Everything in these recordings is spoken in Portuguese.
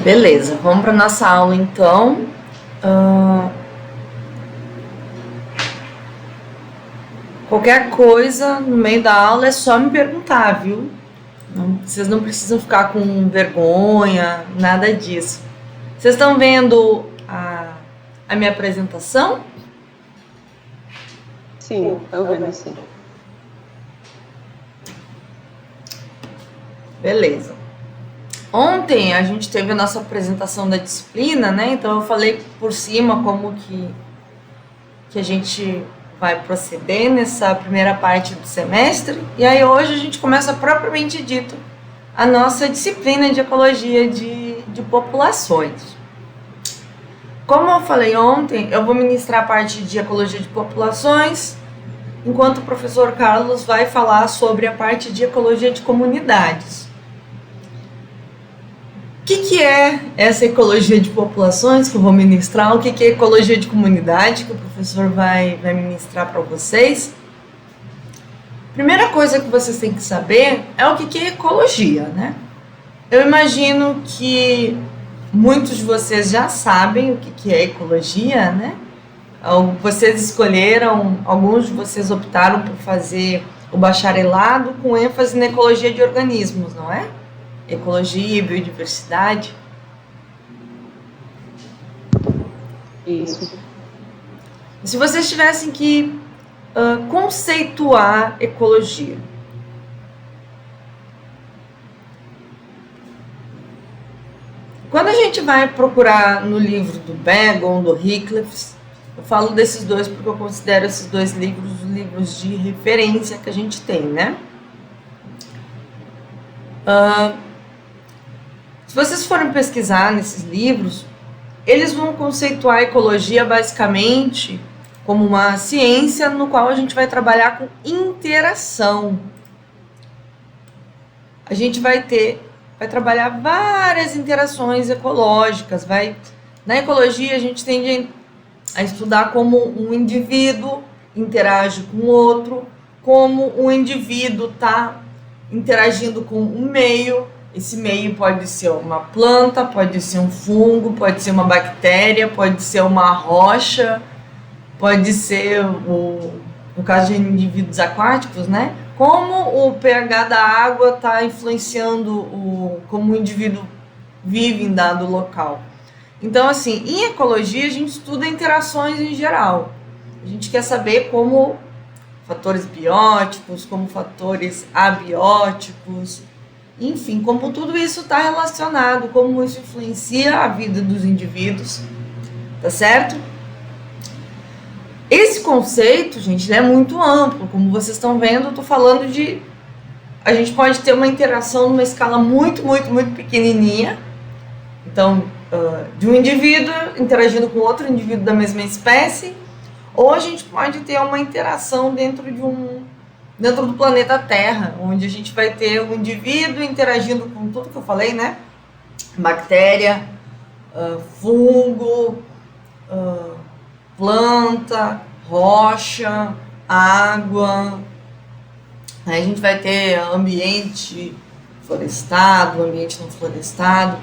Beleza, vamos para nossa aula então. Ah, Qualquer coisa no meio da aula é só me perguntar, viu? Vocês não precisam ficar com vergonha, nada disso. Vocês estão vendo a minha apresentação? Sim, estou vendo, sim. Beleza. Ontem a gente teve a nossa apresentação da disciplina, né? Então eu falei por cima como que a gente vai proceder nessa primeira parte do semestre. E aí hoje a gente começa propriamente dito a nossa disciplina de ecologia de populações. Como eu falei ontem, eu vou ministrar a parte de ecologia de populações, enquanto o professor Carlos vai falar sobre a parte de ecologia de comunidades. O que é essa ecologia de populações que eu vou ministrar? O que é ecologia de comunidade que o professor vai ministrar para vocês? Primeira coisa que vocês têm que saber é o que é ecologia, né? Eu imagino que muitos de vocês já sabem o que é ecologia, né? Vocês escolheram, alguns de vocês optaram por fazer o bacharelado com ênfase na ecologia de organismos, não é? Ecologia e biodiversidade. Isso. Se vocês tivessem que conceituar ecologia, quando a gente vai procurar no livro do Begon, do Hickliff, eu falo desses dois porque eu considero esses dois livros os livros de referência que a gente tem, né? Se vocês forem pesquisar nesses livros, eles vão conceituar a ecologia basicamente como uma ciência no qual a gente vai trabalhar com interação. A gente vai trabalhar várias interações ecológicas. Na ecologia, a gente tende a estudar como um indivíduo interage com o outro, como um indivíduo está interagindo com um meio. Esse meio pode ser uma planta, pode ser um fungo, pode ser uma bactéria, pode ser uma rocha, pode ser, no caso de indivíduos aquáticos, né? Como o pH da água está influenciando como o indivíduo vive em dado local. Então, assim, em ecologia a gente estuda interações em geral. A gente quer saber como fatores bióticos, como fatores abióticos, enfim, como tudo isso está relacionado, como isso influencia a vida dos indivíduos, tá certo? Esse conceito, gente, é muito amplo. Como vocês estão vendo, eu estou falando de... A gente pode ter uma interação numa escala muito, muito, muito pequenininha. Então, de um indivíduo interagindo com outro indivíduo da mesma espécie, ou a gente pode ter uma interação dentro do planeta Terra, onde a gente vai ter um indivíduo interagindo com tudo que eu falei, né? Bactéria, fungo, planta, rocha, água. Aí a gente vai ter ambiente florestado, ambiente não florestado.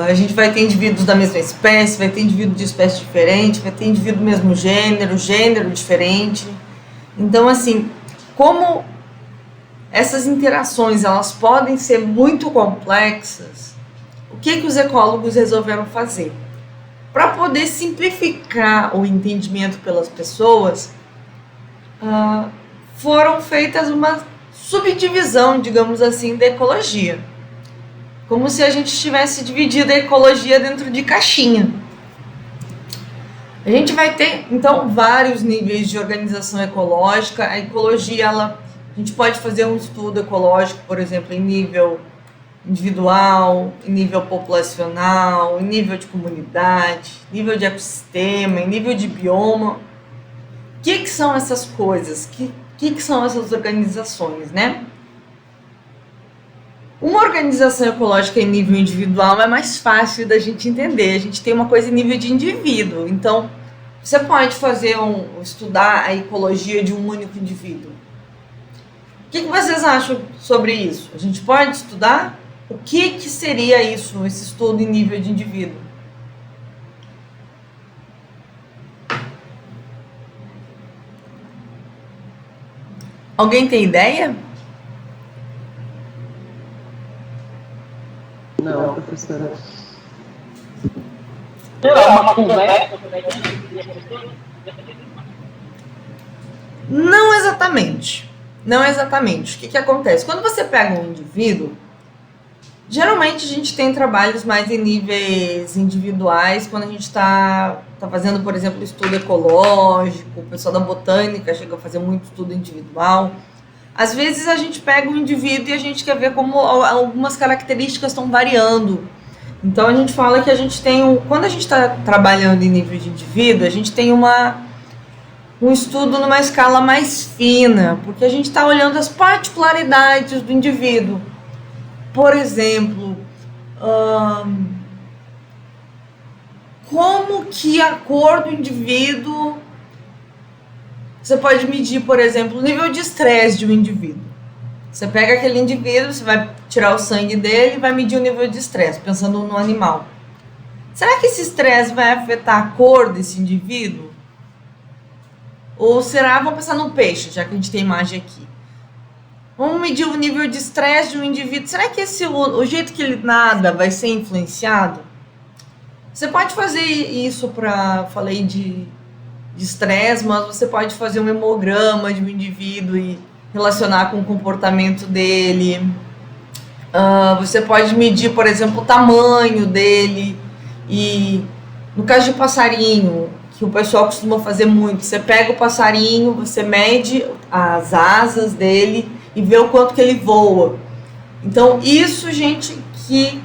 A gente vai ter indivíduos da mesma espécie, vai ter indivíduo de espécie diferente, vai ter indivíduo do mesmo gênero diferente. Então, assim, como essas interações elas podem ser muito complexas, o que os ecólogos resolveram fazer? Para poder simplificar o entendimento pelas pessoas, foram feitas uma subdivisão, digamos assim, da ecologia. Como se a gente tivesse dividido a ecologia dentro de caixinha. A gente vai ter, então, vários níveis de organização ecológica. A ecologia, a gente pode fazer um estudo ecológico, por exemplo, em nível individual, em nível populacional, em nível de comunidade, nível de ecossistema, em nível de bioma. O que são essas coisas? O que são essas organizações, né? Uma organização ecológica em nível individual é mais fácil da gente entender. A gente tem uma coisa em nível de indivíduo. Então, você pode estudar a ecologia de um único indivíduo. O que vocês acham sobre isso? A gente pode estudar? O que seria isso, esse estudo em nível de indivíduo? Alguém tem ideia? Não, professora. Uma conversa. Não exatamente. Não exatamente. O que acontece? Quando você pega um indivíduo, geralmente a gente tem trabalhos mais em níveis individuais, quando a gente está fazendo, por exemplo, estudo ecológico, o pessoal da botânica chega a fazer muito estudo individual. Às vezes a gente pega um indivíduo e a gente quer ver como algumas características estão variando. Então a gente fala que a gente tem, quando a gente está trabalhando em nível de indivíduo, a gente tem um estudo numa escala mais fina, porque a gente está olhando as particularidades do indivíduo. Por exemplo, como que a cor do indivíduo... Você pode medir, por exemplo, o nível de estresse de um indivíduo. Você pega aquele indivíduo, você vai tirar o sangue dele e vai medir o nível de estresse, pensando no animal. Será que esse estresse vai afetar a cor desse indivíduo? Ou será, vamos pensar no peixe, já que a gente tem imagem aqui. Vamos medir o nível de estresse de um indivíduo. Será que o jeito que ele nada vai ser influenciado? Você pode fazer isso falei de estresse, mas você pode fazer um hemograma de um indivíduo e relacionar com o comportamento dele. Você pode medir, por exemplo, o tamanho dele. E no caso de passarinho, que o pessoal costuma fazer muito, você pega o passarinho, você mede as asas dele e vê o quanto que ele voa. Então, isso, gente, que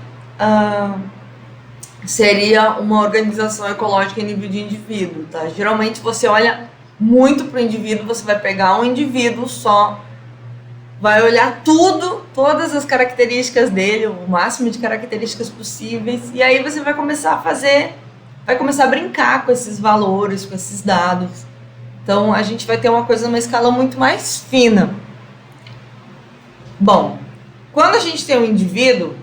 seria uma organização ecológica em nível de indivíduo, tá? Geralmente você olha muito para o indivíduo, você vai pegar um indivíduo só, vai olhar todas as características dele, o máximo de características possíveis, e aí você vai começar a brincar com esses valores, com esses dados. Então, a gente vai ter uma coisa numa escala muito mais fina. Bom, quando a gente tem um indivíduo,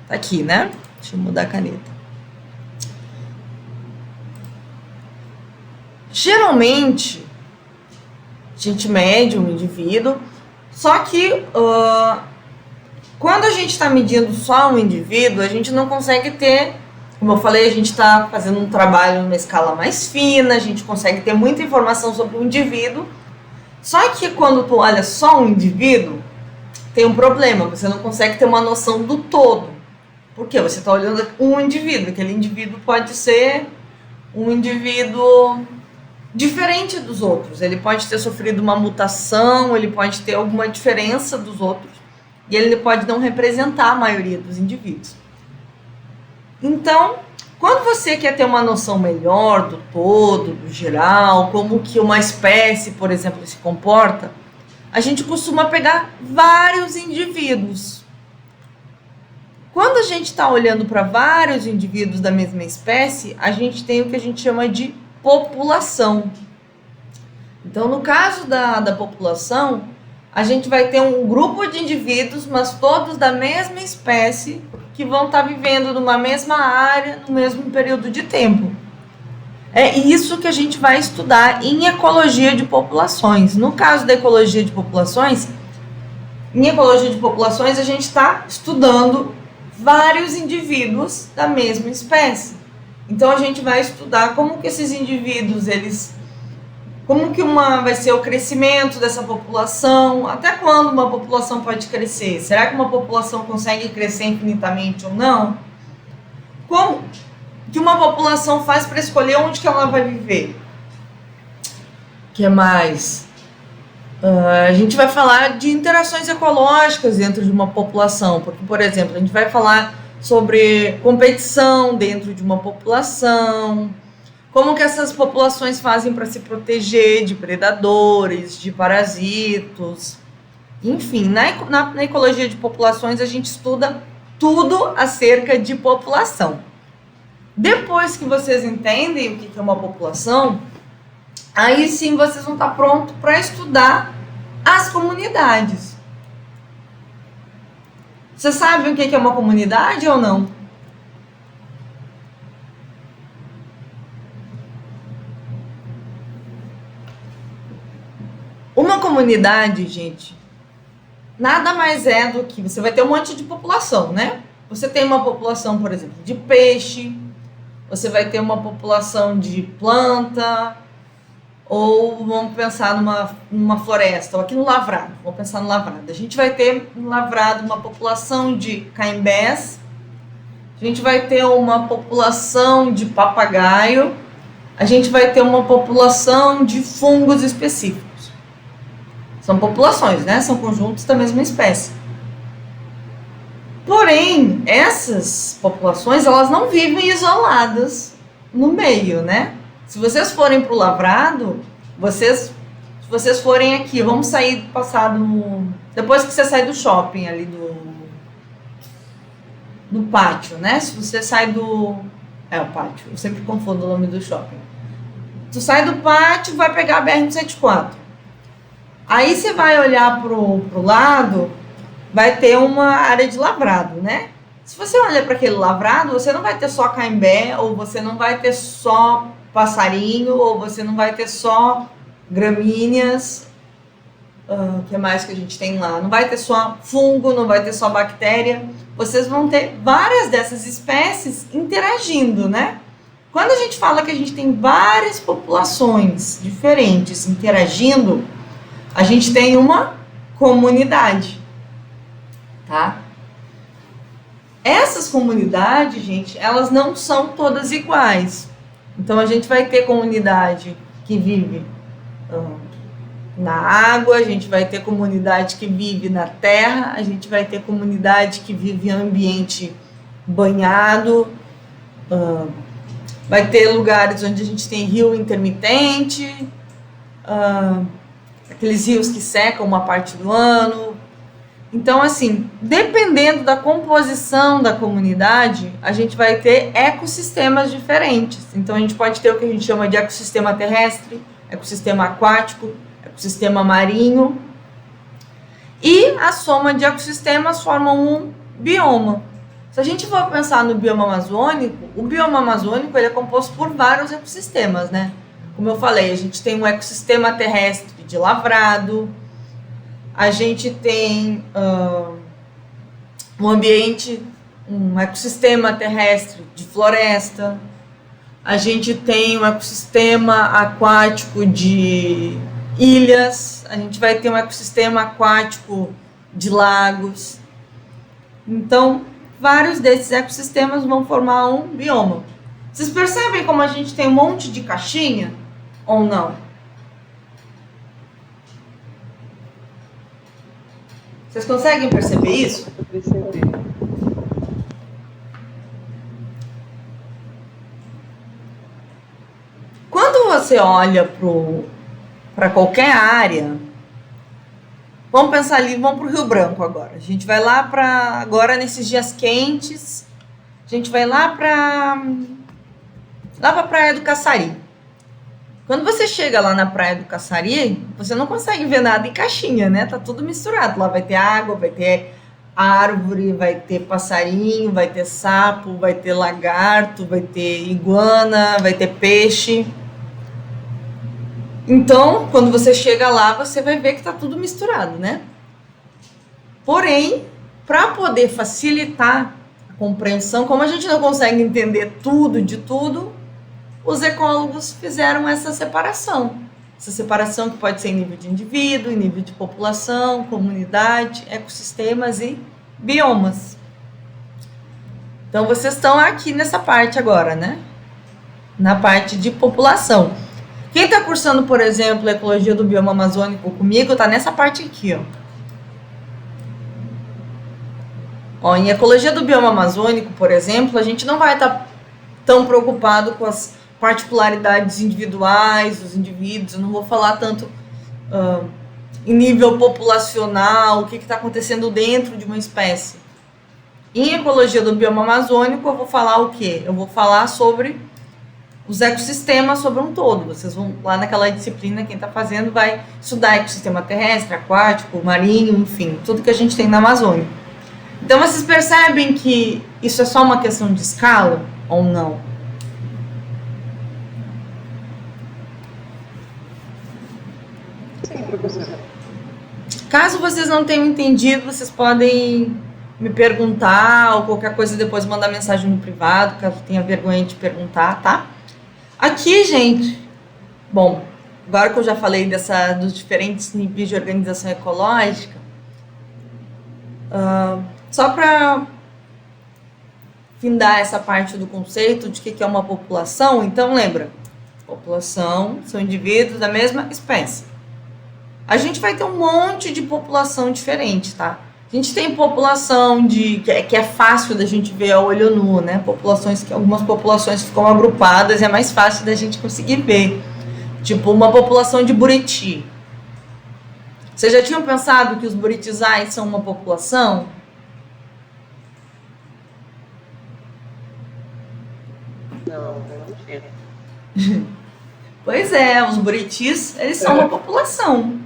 tá aqui, né? Deixa eu mudar a caneta. Geralmente, a gente mede um indivíduo, só que quando a gente está medindo só um indivíduo, a gente não consegue ter, como eu falei, a gente está fazendo um trabalho numa escala mais fina, a gente consegue ter muita informação sobre o indivíduo, só que quando tu olha só um indivíduo, tem um problema, você não consegue ter uma noção do todo. Por quê? Você está olhando um indivíduo, aquele indivíduo pode ser um indivíduo diferente dos outros, ele pode ter sofrido uma mutação, ele pode ter alguma diferença dos outros, e ele pode não representar a maioria dos indivíduos. Então, quando você quer ter uma noção melhor do todo, do geral, como que uma espécie, por exemplo, se comporta, a gente costuma pegar vários indivíduos. Quando a gente está olhando para vários indivíduos da mesma espécie, a gente tem o que a gente chama de população. Então, no caso da população, a gente vai ter um grupo de indivíduos, mas todos da mesma espécie, que vão estar vivendo numa mesma área, no mesmo período de tempo. É isso que a gente vai estudar em ecologia de populações. No caso da ecologia de populações, em ecologia de populações, a gente está estudando vários indivíduos da mesma espécie. Então, a gente vai estudar como que esses indivíduos, como que vai ser o crescimento dessa população, até quando uma população pode crescer? Será que uma população consegue crescer infinitamente ou não? Como que uma população faz para escolher onde que ela vai viver? O que mais? A gente vai falar de interações ecológicas dentro de uma população, porque, por exemplo, a gente vai falar sobre competição dentro de uma população, como que essas populações fazem para se proteger de predadores, de parasitos. Enfim, na ecologia de populações a gente estuda tudo acerca de população. Depois que vocês entendem o que é uma população, aí sim vocês vão estar prontos para estudar as comunidades. Você sabe o que é uma comunidade ou não? Uma comunidade, gente, nada mais é do que você vai ter um monte de população, né? Você tem uma população, por exemplo, de peixe, você vai ter uma população de planta, ou vamos pensar numa floresta, ou aqui no lavrado, vamos pensar no lavrado. A gente vai ter no lavrado uma população de caimbés, a gente vai ter uma população de papagaio, a gente vai ter uma população de fungos específicos. São populações, né? São conjuntos da mesma espécie. Porém, essas populações, elas não vivem isoladas no meio, né? Se vocês forem para o lavrado, se vocês forem aqui, vamos sair, passar depois que você sai do shopping ali, do pátio, né? Se você sai o pátio, eu sempre confundo o nome do shopping. Tu sai do pátio, vai pegar a BR-174. Aí você vai olhar pro lado, vai ter uma área de lavrado, né? Se você olha para aquele lavrado, você não vai ter só caimbé, ou você não vai ter só passarinho, ou você não vai ter só gramíneas. O que mais que a gente tem lá? Não vai ter só fungo, não vai ter só bactéria. Vocês vão ter várias dessas espécies interagindo, né? Quando a gente fala que a gente tem várias populações diferentes interagindo, a gente tem uma comunidade, tá? Essas comunidades, gente, elas não são todas iguais. Então, a gente vai ter comunidade que vive na água, a gente vai ter comunidade que vive na terra, a gente vai ter comunidade que vive em ambiente banhado, vai ter lugares onde a gente tem rio intermitente, aqueles rios que secam uma parte do ano. Então, assim, dependendo da composição da comunidade, a gente vai ter ecossistemas diferentes. Então, a gente pode ter o que a gente chama de ecossistema terrestre, ecossistema aquático, ecossistema marinho. E a soma de ecossistemas formam um bioma. Se a gente for pensar no bioma amazônico, o bioma amazônico ele é composto por vários ecossistemas, né? Como eu falei, a gente tem um ecossistema terrestre de lavrado, a gente tem um ecossistema terrestre de floresta, a gente tem um ecossistema aquático de ilhas, a gente vai ter um ecossistema aquático de lagos. Então, vários desses ecossistemas vão formar um bioma. Vocês percebem como a gente tem um monte de caixinha ou não? Vocês conseguem perceber isso? Eu percebi. Quando você olha para qualquer área, vamos pensar ali, vamos para o Rio Branco agora. A gente vai lá agora nesses dias quentes, a gente vai lá para a Praia do Caçari. Quando você chega lá na Praia do Caçari, você não consegue ver nada em caixinha, né? Tá tudo misturado. Lá vai ter água, vai ter árvore, vai ter passarinho, vai ter sapo, vai ter lagarto, vai ter iguana, vai ter peixe. Então, quando você chega lá, você vai ver que tá tudo misturado, né? Porém, para poder facilitar a compreensão, como a gente não consegue entender tudo de tudo, os ecólogos fizeram essa separação. Essa separação que pode ser em nível de indivíduo, em nível de população, comunidade, ecossistemas e biomas. Então, vocês estão aqui nessa parte agora, né? Na parte de população. Quem está cursando, por exemplo, a ecologia do bioma amazônico comigo, está nessa parte aqui, ó. Em ecologia do bioma amazônico, por exemplo, a gente não vai estar tão preocupado com as particularidades individuais dos indivíduos. Eu não vou falar tanto em nível populacional, o que está acontecendo dentro de uma espécie. Em ecologia do bioma amazônico, eu vou falar o quê? Eu vou falar sobre os ecossistemas sobre um todo. Vocês vão lá naquela disciplina, quem está fazendo vai estudar ecossistema terrestre, aquático, marinho, enfim, tudo que a gente tem na Amazônia. Então, vocês percebem que isso é só uma questão de escala ou não? Sim, professora. Caso vocês não tenham entendido, vocês podem me perguntar ou qualquer coisa depois mandar mensagem no privado, caso tenha vergonha de perguntar, tá? Aqui, gente, bom, agora que eu já falei dos diferentes níveis de organização ecológica, só para findar essa parte do conceito de que é uma população, então lembra, população são indivíduos da mesma espécie. A gente vai ter um monte de população diferente, tá? A gente tem população que é fácil da gente ver a olho nu, né? Algumas populações ficam agrupadas e é mais fácil da gente conseguir ver. Tipo, uma população de buriti. Vocês já tinham pensado que os buritizais são uma população? Não, eu não tinha. Pois é, os buritis, eles são uma população.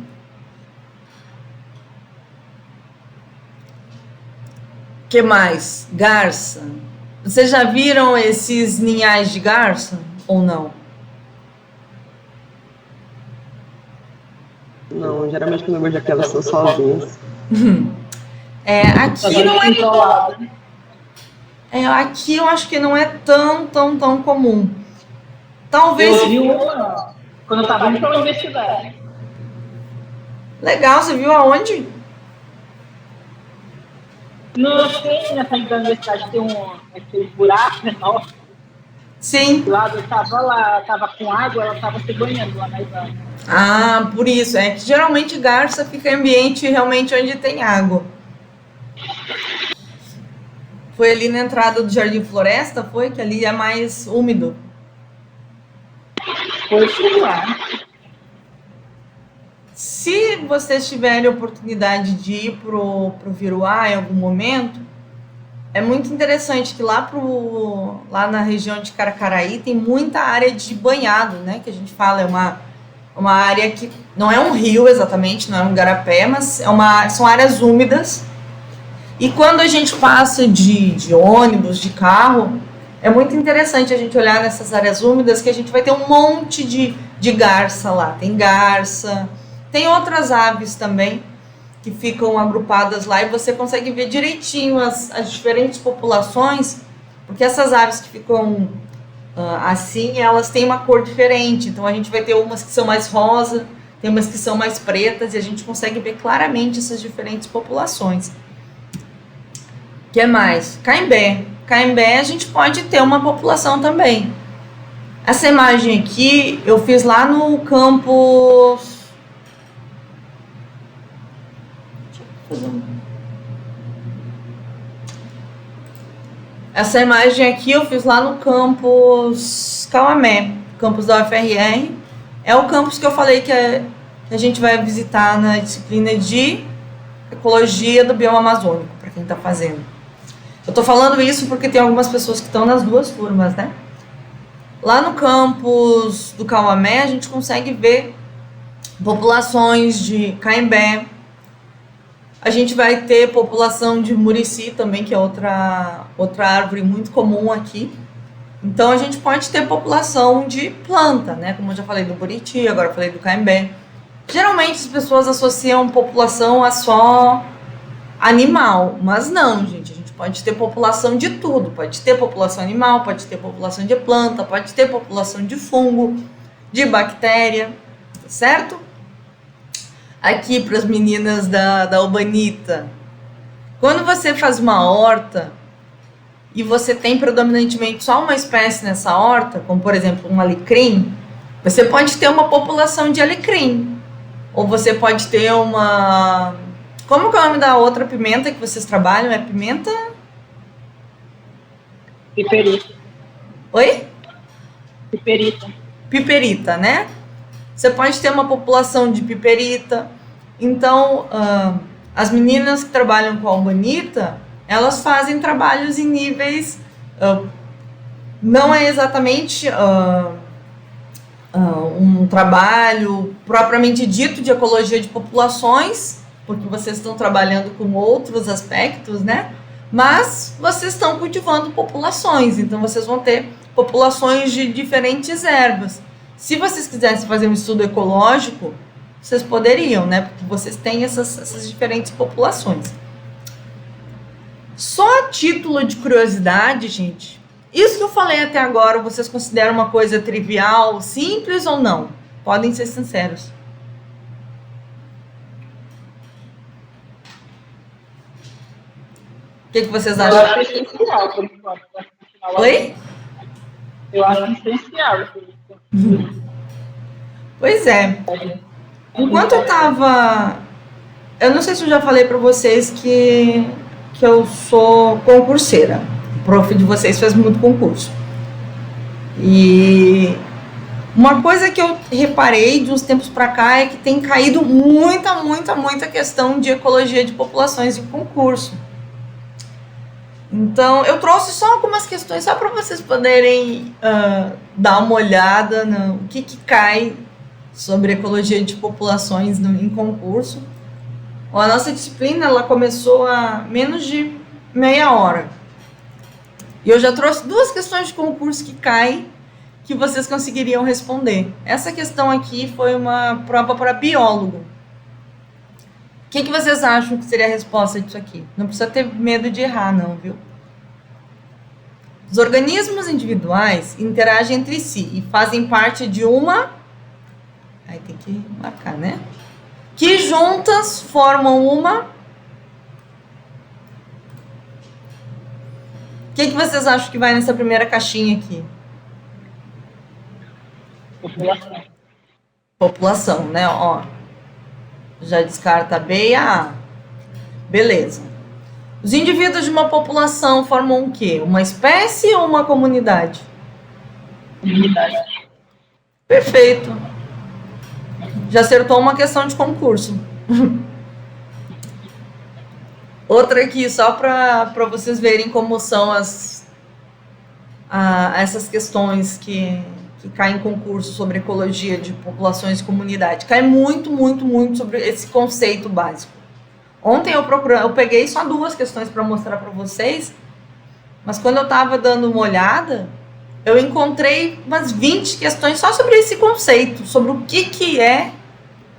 O que mais? Garça. Vocês já viram esses ninhais de garça ou não? Não, geralmente quando eu vejo aquelas são sozinhas. Aqui não aqui eu acho que não é tão comum. Talvez. Eu vi uma quando eu estava indo para a universidade. Legal, você viu aonde? Não sei, nessa universidade tem aquele buraco, né? Nossa, Sim. do lado eu estava lá, estava com água, ela estava se banhando lá na água. Ah, por isso. É que geralmente garça fica em ambiente realmente onde tem água. Foi ali na entrada do Jardim Floresta, foi? Que ali é mais úmido. Foi por lá. Se vocês tiverem oportunidade de ir pro Viruá em algum momento, é muito interessante que lá na região de Caracaraí tem muita área de banhado, né? Que a gente fala, é uma área que não é um rio exatamente, não é um garapé, mas são áreas úmidas. E quando a gente passa de ônibus, de carro, é muito interessante a gente olhar nessas áreas úmidas, que a gente vai ter um monte de garça lá. Tem garça, tem outras aves também que ficam agrupadas lá e você consegue ver direitinho as diferentes populações, porque essas aves que ficam assim, elas têm uma cor diferente. Então a gente vai ter umas que são mais rosa, tem umas que são mais pretas e a gente consegue ver claramente essas diferentes populações. O que mais? Caimbé. Caimbé a gente pode ter uma população também. Essa imagem aqui eu fiz lá no campus. Essa imagem aqui eu fiz lá no campus Cauamé, campus da UFRR. É o campus que eu falei que a gente vai visitar na disciplina de Ecologia do Bioma Amazônico, para quem está fazendo. Eu estou falando isso porque tem algumas pessoas que estão nas duas turmas, né? Lá no campus do Cauamé, a gente consegue ver populações de caimbé. A gente vai ter população de murici também, que é outra árvore muito comum aqui. Então, a gente pode ter população de planta, né? Como eu já falei do buriti, agora eu falei do caimbé. Geralmente, as pessoas associam população a só animal, mas não, gente. A gente pode ter população de tudo. Pode ter população animal, pode ter população de planta, pode ter população de fungo, de bactéria, certo? Aqui para as meninas da Urbanita. Quando você faz uma horta e você tem predominantemente só uma espécie nessa horta, como por exemplo um alecrim, você pode ter uma população de alecrim. Ou você pode ter uma... Como que é o nome da outra pimenta que vocês trabalham? É pimenta? Piperita. Oi? Piperita. Piperita, né? Você pode ter uma população de piperita. Então, as meninas que trabalham com a Urbanita, elas fazem trabalhos em níveis... não é exatamente um trabalho propriamente dito de ecologia de populações, porque vocês estão trabalhando com outros aspectos, né? Mas vocês estão cultivando populações, então vocês vão ter populações de diferentes ervas. Se vocês quisessem fazer um estudo ecológico, vocês poderiam, né? Porque vocês têm essas diferentes populações. Só a título de curiosidade, gente, isso que eu falei até agora, vocês consideram uma coisa trivial, simples ou não? Podem ser sinceros. O que vocês Eu acham? acho essencial, por enquanto. Oi? Eu acho essencial. Por enquanto. Pois é. Enquanto eu tava... Eu não sei se eu já falei para vocês que eu sou concurseira. O prof de vocês fez muito concurso. E uma coisa que eu reparei de uns tempos para cá é que tem caído muita questão de ecologia de populações em concurso. Então, eu trouxe só algumas questões só para vocês poderem dar uma olhada no que cai sobre ecologia de populações em concurso. A nossa disciplina ela começou há menos de meia hora. E eu já trouxe 2 questões de concurso que caem que vocês conseguiriam responder. Essa questão aqui foi uma prova para biólogo. O que vocês acham que seria a resposta disso aqui? Não precisa ter medo de errar, não, viu? Os organismos individuais interagem entre si e fazem parte de uma... Aí tem que marcar, né? Que juntas formam uma... O que vocês acham que vai nessa primeira caixinha aqui? População. População, né? Ó, já descarta a B e a A. Beleza. Os indivíduos de uma população formam o quê? Uma espécie ou uma comunidade? Comunidade. Perfeito. Já acertou uma questão de concurso. Outra aqui, só para vocês verem como são essas questões que caem em concurso sobre ecologia de populações e comunidade. Cai muito sobre esse conceito básico. Ontem eu peguei só 2 questões para mostrar para vocês, mas quando eu estava dando uma olhada, eu encontrei umas 20 questões só sobre esse conceito, sobre o que é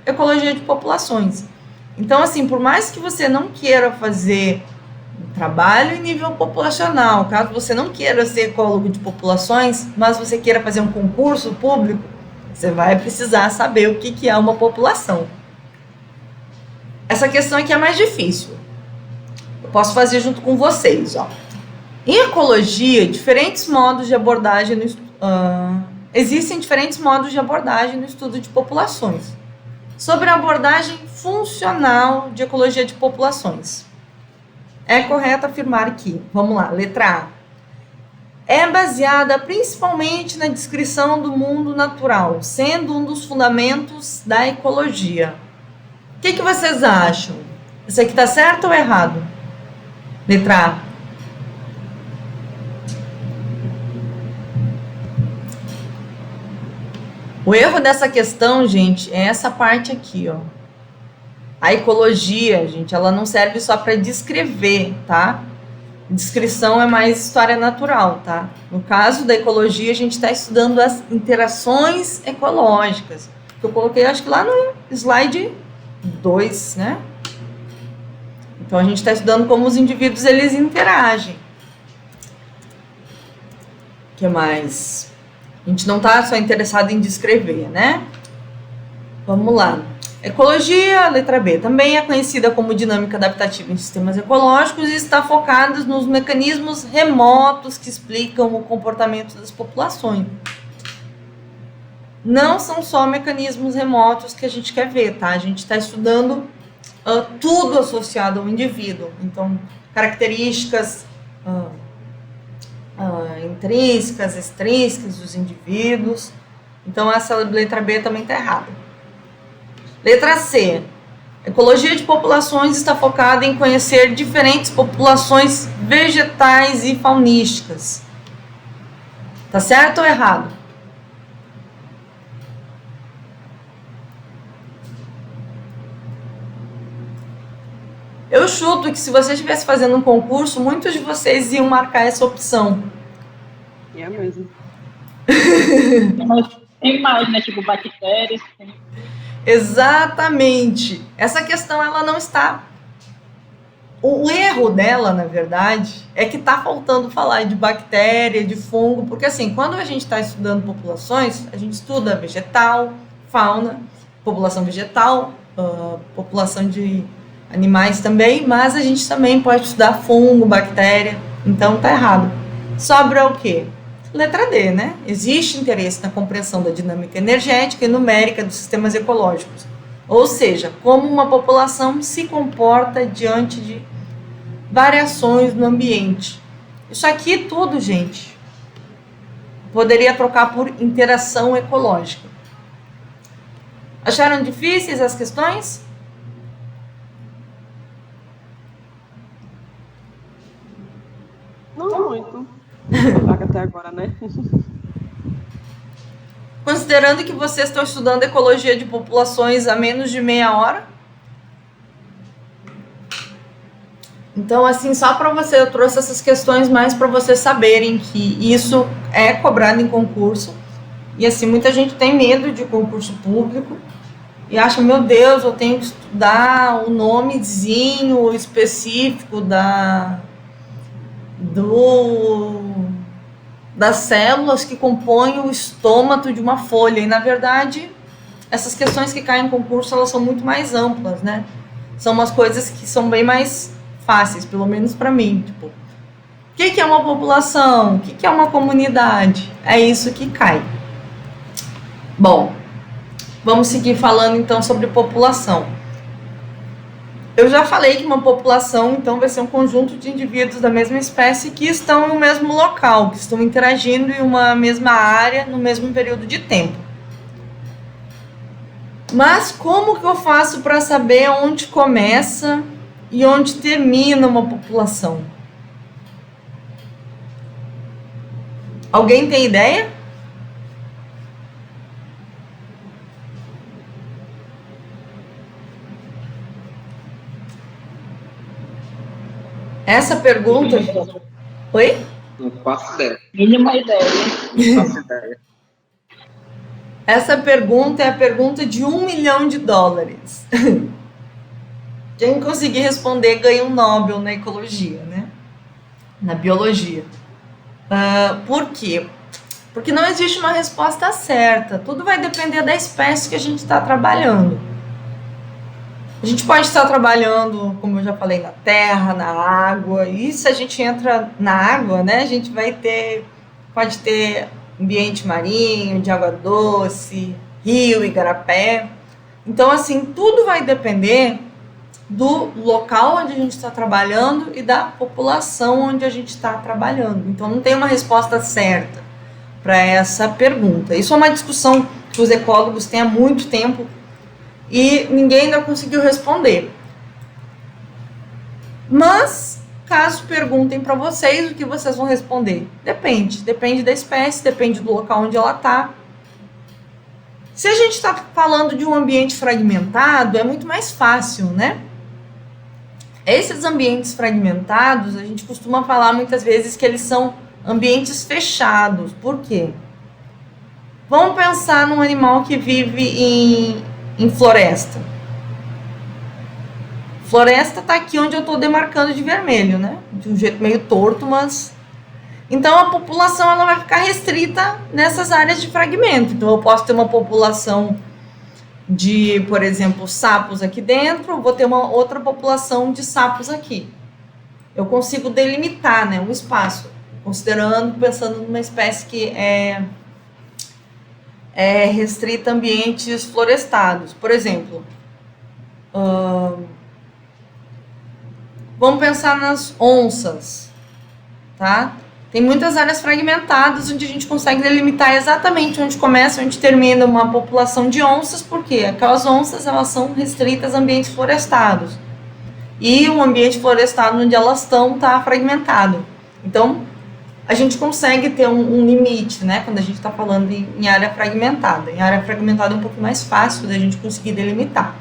ecologia de populações. Então, assim, por mais que você não queira fazer um trabalho em nível populacional, caso você não queira ser ecólogo de populações, mas você queira fazer um concurso público, você vai precisar saber o que é uma população. Essa questão aqui é mais difícil. Eu posso fazer junto com vocês, ó. Em ecologia, diferentes modos de abordagem existem diferentes modos de abordagem no estudo de populações. Sobre a abordagem funcional de ecologia de populações. É correto afirmar que, vamos lá, letra A, é baseada principalmente na descrição do mundo natural, sendo um dos fundamentos da ecologia. O que vocês acham? Isso aqui está certo ou errado? Letra A. O erro dessa questão, gente, é essa parte aqui, ó. A ecologia, gente, ela não serve só para descrever, tá? Descrição é mais história natural, tá? No caso da ecologia, a gente está estudando as interações ecológicas. Que eu coloquei, acho que lá no slide 2, né? Então, a gente está estudando como os indivíduos, eles interagem. O que mais? A gente não está só interessado em descrever, né? Vamos lá. Ecologia, letra B, também é conhecida como dinâmica adaptativa em sistemas ecológicos e está focada nos mecanismos remotos que explicam o comportamento das populações. Não são só mecanismos remotos que a gente quer ver, tá? A gente está estudando tudo associado ao indivíduo. Então, características intrínsecas, extrínsecas dos indivíduos. Então, essa letra B também está errada. Letra C. Ecologia de populações está focada em conhecer diferentes populações vegetais e faunísticas. Tá certo ou errado? Eu chuto que se você estivesse fazendo um concurso, muitos de vocês iam marcar essa opção. É mesmo. Mas tem mais, né? Tipo, bactérias. Tem... Exatamente. Essa questão, ela não está... O erro dela, na verdade, é que está faltando falar de bactéria, de fungo, porque assim, quando a gente está estudando populações, a gente estuda vegetal, fauna, população vegetal, população de animais também, mas a gente também pode estudar fungo, bactéria, então tá errado. Sobra o quê? Letra D, né? Existe interesse na compreensão da dinâmica energética e numérica dos sistemas ecológicos. Ou seja, como uma população se comporta diante de variações no ambiente. Isso aqui tudo, gente, poderia trocar por interação ecológica. Acharam difíceis as questões? Não muito. Vaga até agora, né? Considerando que vocês estão estudando ecologia de populações há menos de meia hora. Então, assim, só para você, eu trouxe essas questões mais para vocês saberem que isso é cobrado em concurso. E, assim, muita gente tem medo de concurso público e acha, meu Deus, eu tenho que estudar o nomezinho específico das células que compõem o estômago de uma folha. E, na verdade, essas questões que caem em concurso, elas são muito mais amplas, né? São umas coisas que são bem mais fáceis, pelo menos para mim. Tipo, o que é uma população? O que é uma comunidade? É isso que cai. Bom, vamos seguir falando, então, sobre população. Eu já falei que uma população, então, vai ser um conjunto de indivíduos da mesma espécie que estão no mesmo local, que estão interagindo em uma mesma área no mesmo período de tempo. Mas como que eu faço para saber onde começa e onde termina uma população? Alguém tem ideia? Essa pergunta... Oi? Não faço ideia. Mínima ideia. Não faço ideia. Essa pergunta é a pergunta de $1 milhão. Quem conseguir responder ganha um Nobel na ecologia, né? Na biologia. Por quê? Porque não existe uma resposta certa. Tudo vai depender da espécie que a gente está trabalhando. A gente pode estar trabalhando, como eu já falei, na terra, na água. E se a gente entra na água, né? A gente pode ter ambiente marinho, de água doce, rio, igarapé. Então, assim, tudo vai depender do local onde a gente está trabalhando e da população onde a gente está trabalhando. Então, não tem uma resposta certa para essa pergunta. Isso é uma discussão que os ecólogos têm há muito tempo e ninguém ainda conseguiu responder. Mas, caso perguntem para vocês, o que vocês vão responder? Depende da espécie, depende do local onde ela está. Se a gente está falando de um ambiente fragmentado, é muito mais fácil, né? Esses ambientes fragmentados, a gente costuma falar muitas vezes que eles são ambientes fechados. Por quê? Vamos pensar num animal que vive em floresta. Floresta está aqui onde eu estou demarcando de vermelho, né? De um jeito meio torto, mas... Então, a população ela vai ficar restrita nessas áreas de fragmento. Então, eu posso ter uma população de, por exemplo, sapos aqui dentro, vou ter uma outra população de sapos aqui. Eu consigo delimitar, né, um espaço, pensando numa espécie que é restrita a ambientes florestados. Por exemplo, vamos pensar nas onças, tá? Tem muitas áreas fragmentadas onde a gente consegue delimitar exatamente onde começa e onde termina uma população de onças, porque aquelas onças elas são restritas a ambientes florestados. E um ambiente florestado onde elas estão está fragmentado. Então, a gente consegue ter um limite, né? Quando a gente está falando em área fragmentada. Em área fragmentada é um pouco mais fácil da gente conseguir delimitar.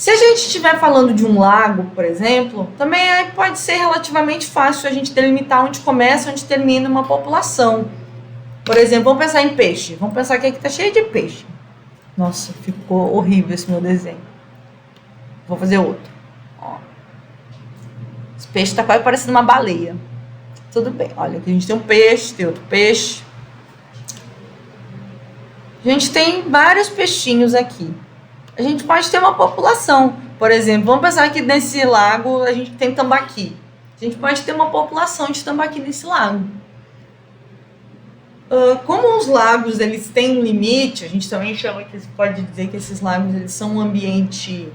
Se a gente estiver falando de um lago, por exemplo, também pode ser relativamente fácil a gente delimitar onde começa e onde termina uma população. Por exemplo, vamos pensar em peixe. Vamos pensar que aqui está cheio de peixe. Nossa, ficou horrível esse meu desenho. Vou fazer outro. Ó. Esse peixe está quase parecendo uma baleia. Tudo bem. Olha, aqui a gente tem um peixe, tem outro peixe. A gente tem vários peixinhos aqui. A gente pode ter uma população. Por exemplo, vamos pensar que nesse lago a gente tem tambaqui. A gente pode ter uma população de tambaqui nesse lago. Como os lagos eles têm um limite, a gente também pode dizer que esses lagos eles são um ambiente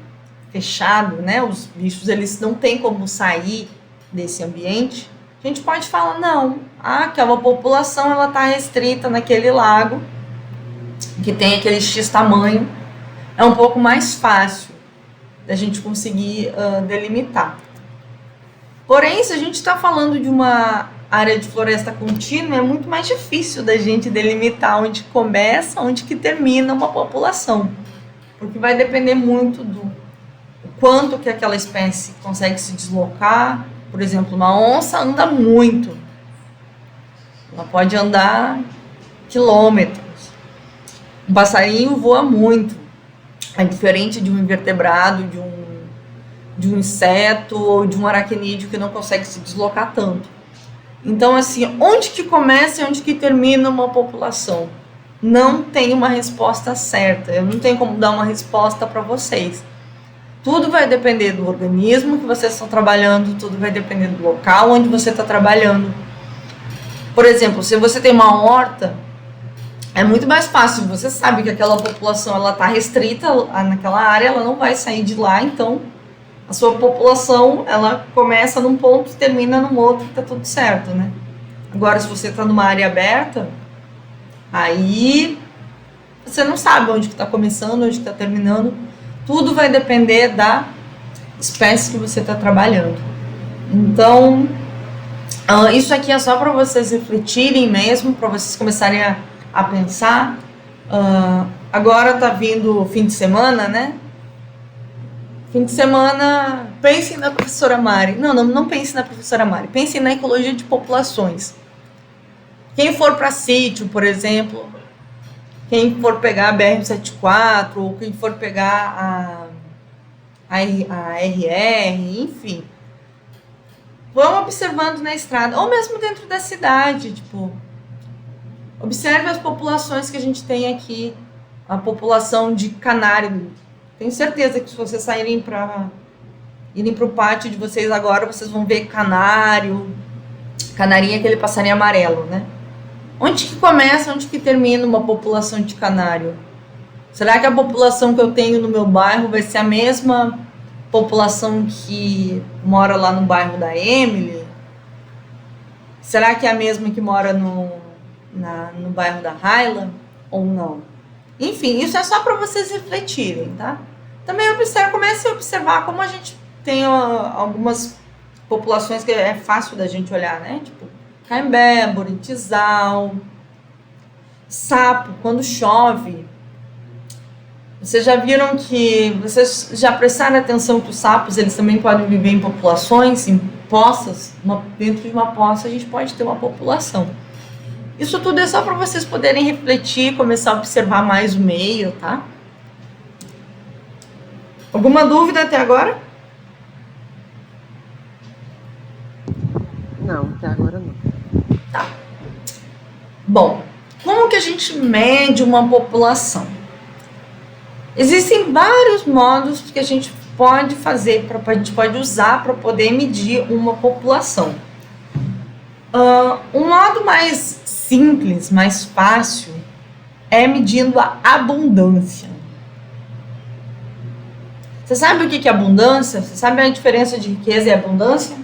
fechado, né? Os bichos eles não têm como sair desse ambiente. A gente pode falar, não, aquela população ela está restrita naquele lago, que tem aquele X tamanho. É um pouco mais fácil da gente conseguir delimitar. Porém, se a gente está falando de uma área de floresta contínua, é muito mais difícil da gente delimitar onde começa, onde que termina uma população. Porque vai depender muito do quanto que aquela espécie consegue se deslocar. Por exemplo, uma onça anda muito. Ela pode andar quilômetros. Um passarinho voa muito. É diferente de um invertebrado, de um inseto ou de um aracnídeo que não consegue se deslocar tanto. Então, assim, onde que começa e onde que termina uma população? Não tem uma resposta certa. Eu não tenho como dar uma resposta para vocês. Tudo vai depender do organismo que vocês estão trabalhando, tudo vai depender do local onde você está trabalhando. Por exemplo, se você tem uma horta, é muito mais fácil, você sabe que aquela população ela está restrita naquela área, ela não vai sair de lá, então a sua população ela começa num ponto e termina num outro, está tudo certo, né? Agora, se você está numa área aberta, aí você não sabe onde que está começando, onde que está terminando, tudo vai depender da espécie que você está trabalhando. Então, isso aqui é só para vocês refletirem mesmo, para vocês começarem a pensar. Agora tá vindo o fim de semana, né? Fim de semana, pensem na professora Mari. Não pensem na professora Mari. Pensem na ecologia de populações. Quem for para sítio, por exemplo, quem for pegar a BR-174, ou quem for pegar a RR, enfim, vão observando na estrada, ou mesmo dentro da cidade, tipo, observe as populações que a gente tem aqui, a população de canário. Tenho certeza que se vocês irem para o pátio de vocês agora, vocês vão ver canário. Canarinho é aquele passarinho amarelo, né? Onde que começa, onde que termina uma população de canário? Será que a população que eu tenho no meu bairro vai ser a mesma população que mora lá no bairro da Emily? Será que é a mesma que mora no bairro da Hyla? Ou não? Enfim, isso é só para vocês refletirem, tá? Também comece a observar como a gente tem algumas populações que é fácil da gente olhar, né? Tipo, caimbé, buritizal, sapo, quando chove. Vocês já viram vocês já prestaram atenção que os sapos, eles também podem viver em populações, em poças? Dentro de uma poça a gente pode ter uma população. Isso tudo é só para vocês poderem refletir, começar a observar mais o meio, tá? Alguma dúvida até agora? Não, até agora não. Tá. Bom, como que a gente mede uma população? Existem vários modos que a gente pode fazer, a gente pode usar para poder medir uma população. Um modo mais simples, mais fácil, é medindo a abundância. Você sabe o que é abundância? Você sabe a diferença de riqueza e abundância?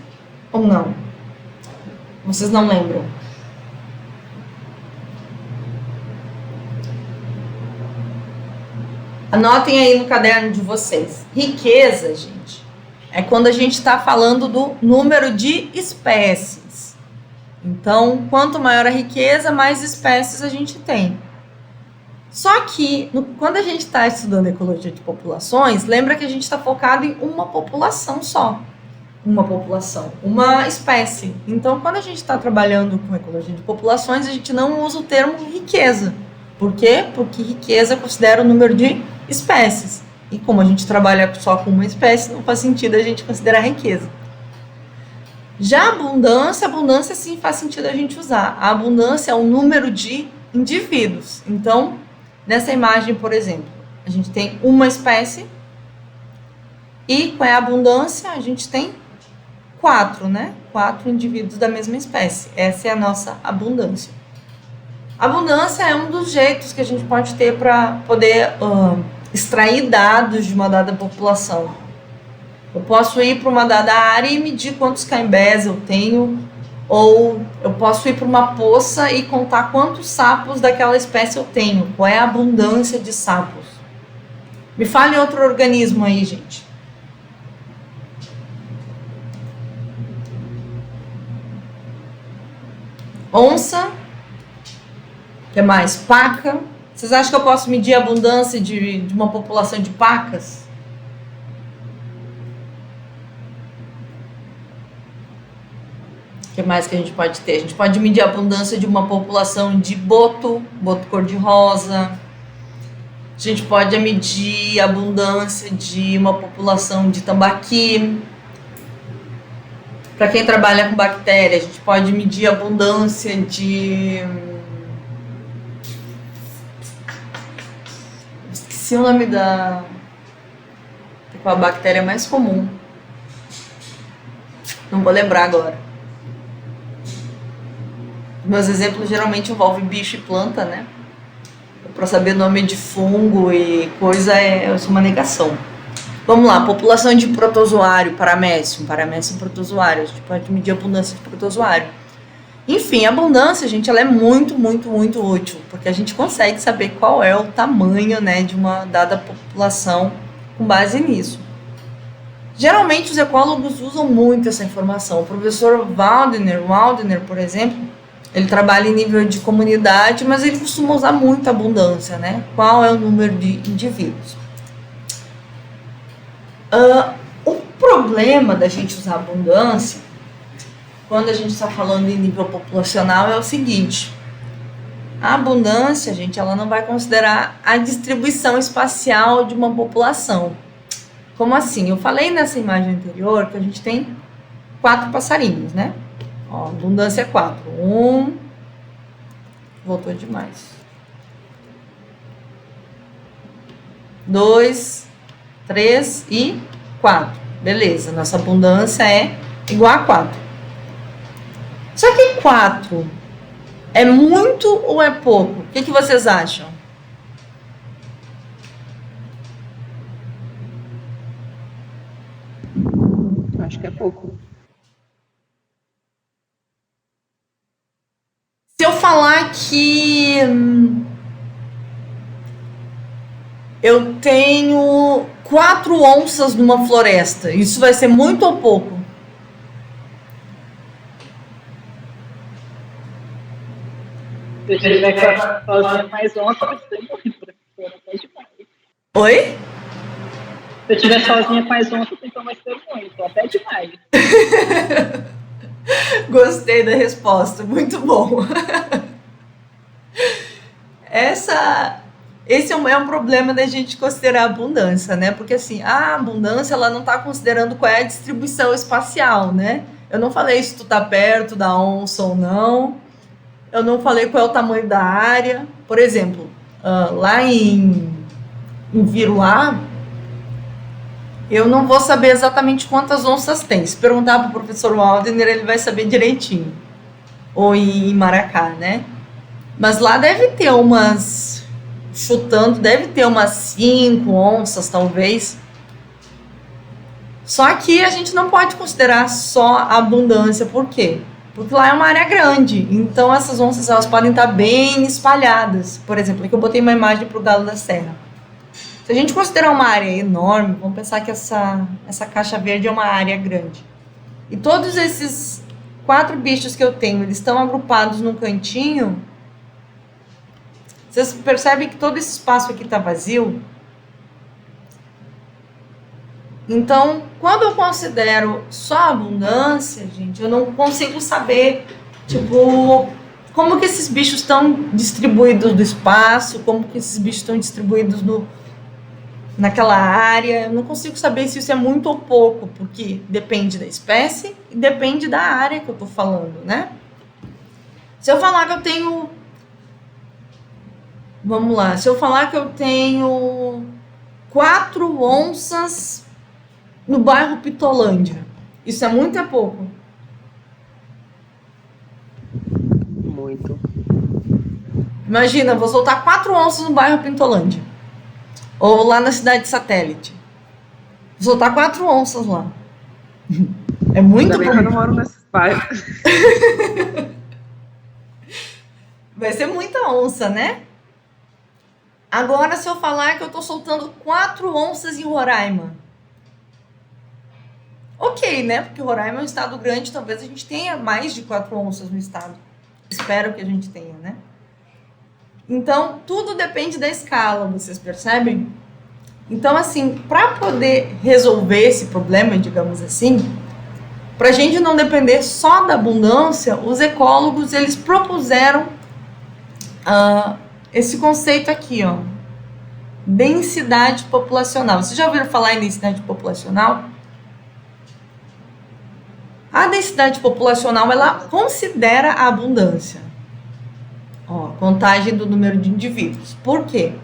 Ou não? Vocês não lembram? Anotem aí no caderno de vocês. Riqueza, gente, é quando a gente está falando do número de espécies. Então, quanto maior a riqueza, mais espécies a gente tem. Só que, quando a gente está estudando ecologia de populações, lembra que a gente está focado em uma população só. Uma população, uma espécie. Então, quando a gente está trabalhando com ecologia de populações, a gente não usa o termo riqueza. Por quê? Porque riqueza considera o número de espécies. E como a gente trabalha só com uma espécie, não faz sentido a gente considerar riqueza. Já a abundância sim faz sentido a gente usar. A abundância é o número de indivíduos. Então, nessa imagem, por exemplo, a gente tem uma espécie e com a abundância a gente tem 4, né? 4 indivíduos da mesma espécie. Essa é a nossa abundância. Abundância é um dos jeitos que a gente pode ter para poder extrair dados de uma dada população. Eu posso ir para uma dada área e medir quantos caimbés eu tenho, ou eu posso ir para uma poça e contar quantos sapos daquela espécie eu tenho, qual é a abundância de sapos. Me fale outro organismo aí, gente. Onça. O que mais? Paca. Vocês acham que eu posso medir a abundância de uma população de pacas? O que mais que a gente pode ter? A gente pode medir a abundância de uma população de boto cor-de-rosa. A gente pode medir a abundância de uma população de tambaqui. Para quem trabalha com bactéria, a gente pode medir a abundância de... Esqueci o nome da... Qual a bactéria mais comum? Não vou lembrar agora. Meus exemplos geralmente envolvem bicho e planta, né? Para saber nome de fungo e coisa, eu sou uma negação. Vamos lá, população de protozoário, paramécium protozoário. A gente pode medir a abundância de protozoário. Enfim, a abundância, gente, ela é muito, muito, muito útil, porque a gente consegue saber qual é o tamanho, né, de uma dada população com base nisso. Geralmente, os ecólogos usam muito essa informação. O professor Waldner, por exemplo, ele trabalha em nível de comunidade, mas ele costuma usar muito a abundância, né? Qual é o número de indivíduos? O problema da gente usar abundância, quando a gente está falando em nível populacional, é o seguinte: a abundância, gente, ela não vai considerar a distribuição espacial de uma população. Como assim? Eu falei nessa imagem anterior que a gente tem 4 passarinhos, né? Ó, abundância é 4. 1, voltou demais. 2, 3 e 4. Beleza, nossa abundância é igual a 4. Só que 4 é muito ou é pouco? O que vocês acham? Acho que é pouco. Se eu falar que eu tenho 4 onças numa floresta, isso vai ser muito ou pouco? Se eu tiver sozinha mais onça, vai ser muito, até demais. Oi? Se eu estiver sozinha com as onças, então vai ser muito, até demais. Gostei da resposta, muito bom. Esse é um problema da gente considerar a abundância, né? Porque assim, a abundância ela não está considerando qual é a distribuição espacial, né? Eu não falei se tu tá perto da onça ou não. Eu não falei qual é o tamanho da área. Por exemplo, lá em Viruá, eu não vou saber exatamente quantas onças tem. Se perguntar para o professor Waldner, ele vai saber direitinho. Ou em Maracá, né? Mas lá deve ter umas, chutando, deve ter umas 5 onças, talvez. Só que a gente não pode considerar só a abundância. Por quê? Porque lá é uma área grande. Então, essas onças elas podem estar bem espalhadas. Por exemplo, aqui eu botei uma imagem para o Galo da Serra. Se a gente considerar uma área enorme, vamos pensar que essa caixa verde é uma área grande. E todos esses 4 bichos que eu tenho, eles estão agrupados num cantinho. Vocês percebem que todo esse espaço aqui está vazio? Então, quando eu considero só abundância, gente, eu não consigo saber, tipo, como que esses bichos estão distribuídos do espaço, como que esses bichos estão distribuídos naquela área. Eu não consigo saber se isso é muito ou pouco, porque depende da espécie e depende da área que eu estou falando, né? Se eu falar que eu tenho... Vamos lá. Se eu falar que eu tenho 4 onças no bairro Pitolândia, isso é muito ou é pouco? Muito. Imagina, eu vou soltar 4 onças no bairro Pitolândia. Ou lá na cidade satélite. Vou soltar 4 onças lá. É muito Ainda bem que eu não moro nesses bairros. Vai ser muita onça, né? Agora, se eu falar que eu tô soltando 4 onças em Roraima. Ok, né? Porque Roraima é um estado grande, talvez a gente tenha mais de 4 onças no estado. Espero que a gente tenha, né? Então, tudo depende da escala, vocês percebem? Então, assim, para poder resolver esse problema, digamos assim, para a gente não depender só da abundância, os ecólogos, eles propuseram esse conceito aqui, ó, densidade populacional. Vocês já ouviram falar em densidade populacional? A densidade populacional, ela considera a abundância. Ó, contagem do número de indivíduos. Por quê?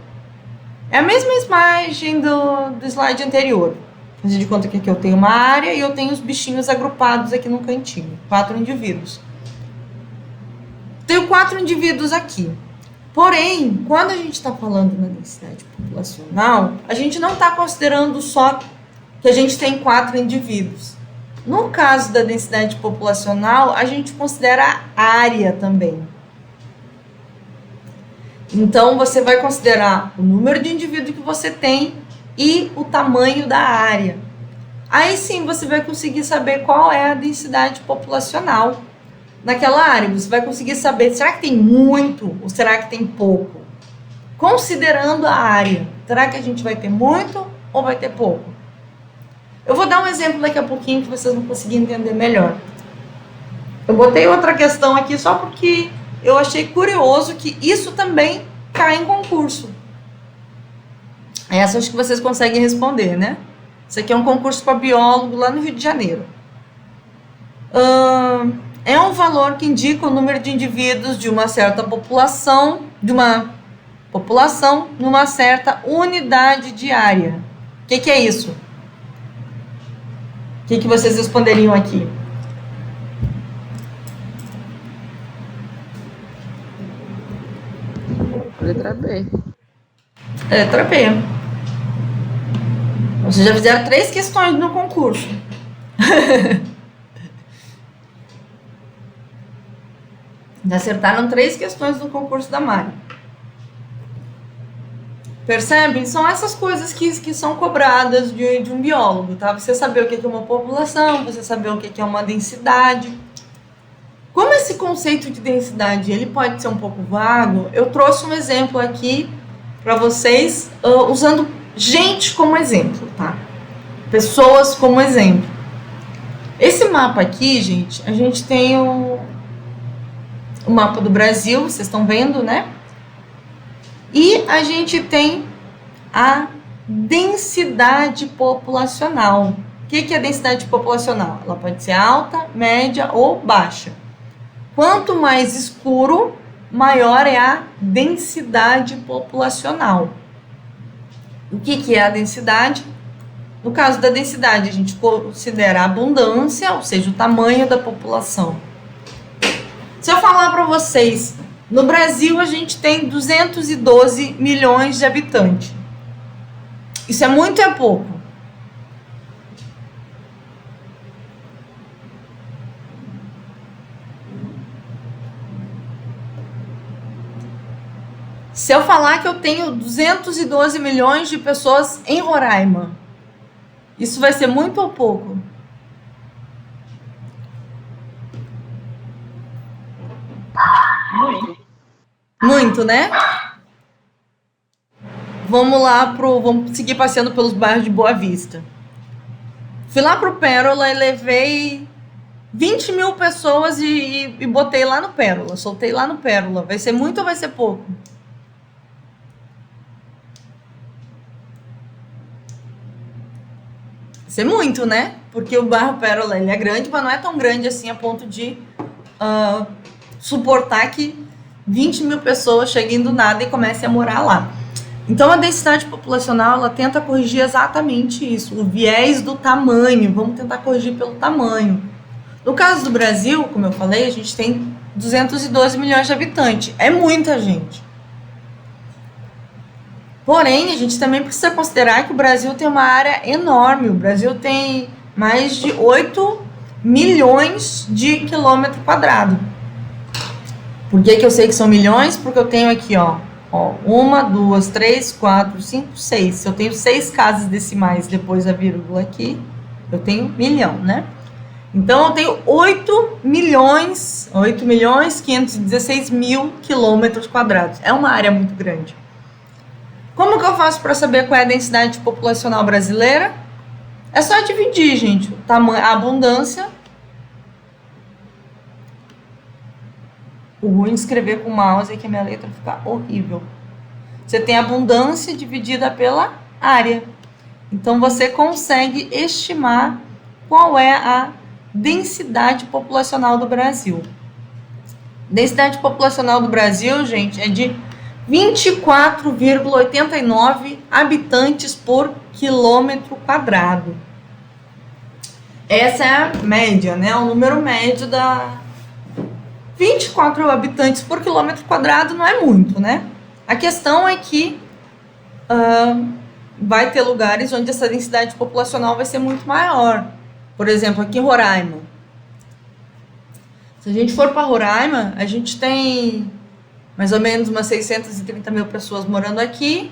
É a mesma imagem do slide anterior. Fazer de conta que aqui eu tenho uma área e eu tenho os bichinhos agrupados aqui no cantinho. 4 indivíduos. Tenho 4 indivíduos aqui. Porém, quando a gente está falando na densidade populacional, a gente não está considerando só que a gente tem 4 indivíduos. No caso da densidade populacional, a gente considera a área também. Então, você vai considerar o número de indivíduos que você tem e o tamanho da área. Aí sim, você vai conseguir saber qual é a densidade populacional naquela área. Você vai conseguir saber, será que tem muito ou será que tem pouco? Considerando a área, será que a gente vai ter muito ou vai ter pouco? Eu vou dar um exemplo daqui a pouquinho que vocês vão conseguir entender melhor. Eu botei outra questão aqui só porque eu achei curioso que isso também cai em concurso. Essa acho que vocês conseguem responder, né? Isso aqui é um concurso para biólogo lá no Rio de Janeiro. É um valor que indica o número de indivíduos de uma certa população, numa certa unidade de área. O que é isso? O que vocês responderiam aqui? Letra B. Letra B. Vocês já fizeram 3 questões no concurso. Já acertaram 3 questões no concurso da Mari. Percebem? São essas coisas que são cobradas de um biólogo, tá? Você saber o que é uma população, você saber o que é uma densidade. Como esse conceito de densidade ele pode ser um pouco vago, eu trouxe um exemplo aqui para vocês, usando gente como exemplo, tá? Pessoas como exemplo. Esse mapa aqui, gente, a gente tem o mapa do Brasil, vocês estão vendo, né? E a gente tem a densidade populacional. O que é a densidade populacional? Ela pode ser alta, média ou baixa. Quanto mais escuro, maior é a densidade populacional. O que é a densidade? No caso da densidade, a gente considera a abundância, ou seja, o tamanho da população. Se eu falar para vocês, no Brasil a gente tem 212 milhões de habitantes. Isso é muito ou é pouco? Se eu falar que eu tenho 212 milhões de pessoas em Roraima, isso vai ser muito ou pouco? Muito. Muito, né? Vamos seguir passeando pelos bairros de Boa Vista. Fui lá pro Pérola e levei 20 mil pessoas e botei lá no Pérola, soltei lá no Pérola. Vai ser muito ou vai ser pouco? Vai ser muito, né? Porque o bairro Pérola, ele é grande, mas não é tão grande assim a ponto de suportar que 20 mil pessoas cheguem do nada e comecem a morar lá. Então, a densidade populacional, ela tenta corrigir exatamente isso, o viés do tamanho. Vamos tentar corrigir pelo tamanho. No caso do Brasil, como eu falei, a gente tem 212 milhões de habitantes. É muita gente. Porém, a gente também precisa considerar que o Brasil tem uma área enorme. O Brasil tem mais de 8 milhões de quilômetros quadrados. Por que eu sei que são milhões? Porque eu tenho aqui, ó, 1, 2, 3, 4, 5, 6. Se eu tenho 6 casas decimais depois da vírgula aqui, eu tenho milhão, né? Então, eu tenho 8 milhões 516 mil quilômetros quadrados. É uma área muito grande. Como que eu faço para saber qual é a densidade populacional brasileira? É só dividir, gente, o tamanho, a abundância. O ruim de escrever com mouse é que a minha letra fica horrível. Você tem a abundância dividida pela área. Então, você consegue estimar qual é a densidade populacional do Brasil. Densidade populacional do Brasil, gente, é de 24,89 habitantes por quilômetro quadrado. Essa é a média, né? O número médio da 24 habitantes por quilômetro quadrado não é muito, né? A questão é que vai ter lugares onde essa densidade populacional vai ser muito maior. Por exemplo, aqui em Roraima. Se a gente for para Roraima, a gente tem mais ou menos umas 630 mil pessoas morando aqui,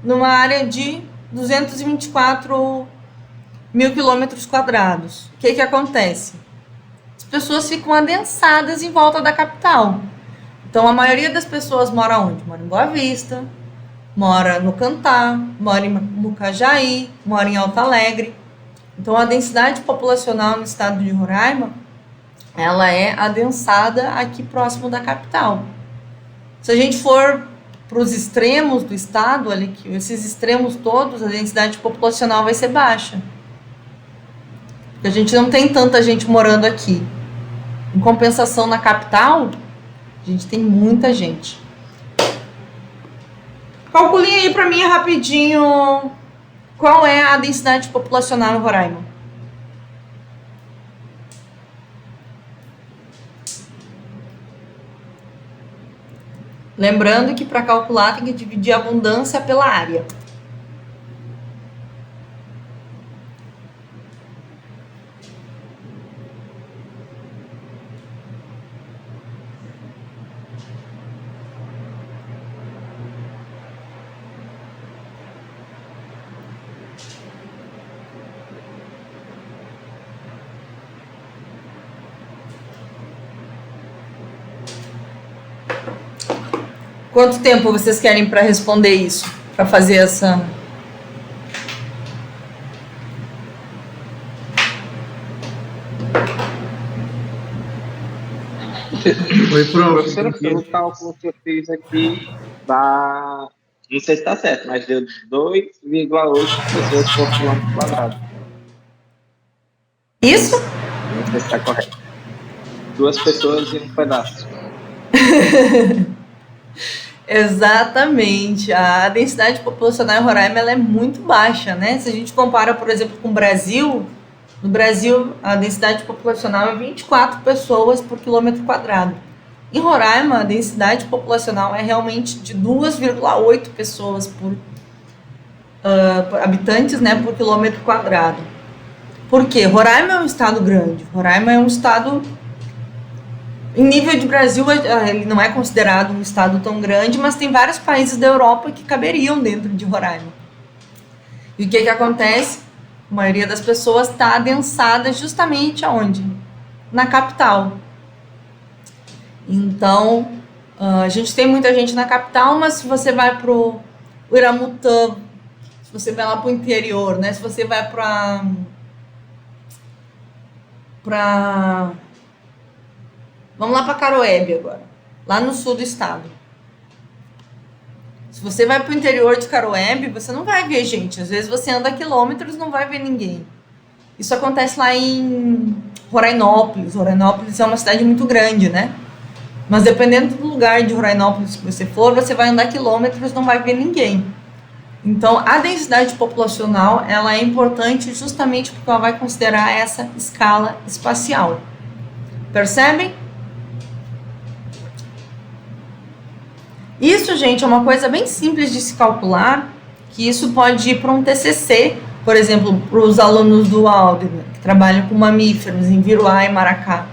numa área de 224 mil quilômetros quadrados. O que acontece? As pessoas ficam adensadas em volta da capital. Então, a maioria das pessoas mora onde? Mora em Boa Vista, mora no Cantá, mora em Mucajaí, mora em Alto Alegre. Então, a densidade populacional no estado de Roraima, ela é adensada aqui próximo da capital. Se a gente for para os extremos do estado, ali, esses extremos todos, a densidade populacional vai ser baixa. Porque a gente não tem tanta gente morando aqui. Em compensação, na capital, a gente tem muita gente. Calculem aí para mim rapidinho qual é a densidade populacional em Roraima. Lembrando que para calcular tem que dividir a abundância pela área. Quanto tempo vocês querem para responder isso? Para fazer essa... Foi professora, pelo cálculo que eu fiz aqui, dá... Não sei se está certo, mas deu 2,8 pessoas por quilômetro quadrado. Isso? Não sei se está correto. 2 pessoas e um pedaço. Exatamente. A densidade populacional em Roraima ela é muito baixa, né? Se a gente compara, por exemplo, com o Brasil, no Brasil a densidade populacional é 24 pessoas por quilômetro quadrado. Em Roraima, a densidade populacional é realmente de 2,8 pessoas por habitantes, né, por quilômetro quadrado. Por quê? Roraima é um estado grande. Roraima é um estado... Em nível de Brasil, ele não é considerado um estado tão grande, mas tem vários países da Europa que caberiam dentro de Roraima. E o que acontece? A maioria das pessoas está adensada justamente aonde? Na capital. Então, a gente tem muita gente na capital, mas se você vai para o o Iramutã, se você vai lá para o interior, né? Se você vai para vamos lá para Caroebe agora, lá no sul do estado. Se você vai para o interior de Caroebe, você não vai ver gente. Às vezes você anda quilômetros e não vai ver ninguém. Isso acontece lá em Rorainópolis. Rorainópolis é uma cidade muito grande, né? Mas dependendo do lugar de Rorainópolis que você for, você vai andar quilômetros e não vai ver ninguém. Então, a densidade populacional, ela é importante justamente porque ela vai considerar essa escala espacial. Percebem? Isso, gente, é uma coisa bem simples de se calcular, que isso pode ir para um TCC, por exemplo, para os alunos do Aldner, que trabalham com mamíferos em Viruá e Maracá.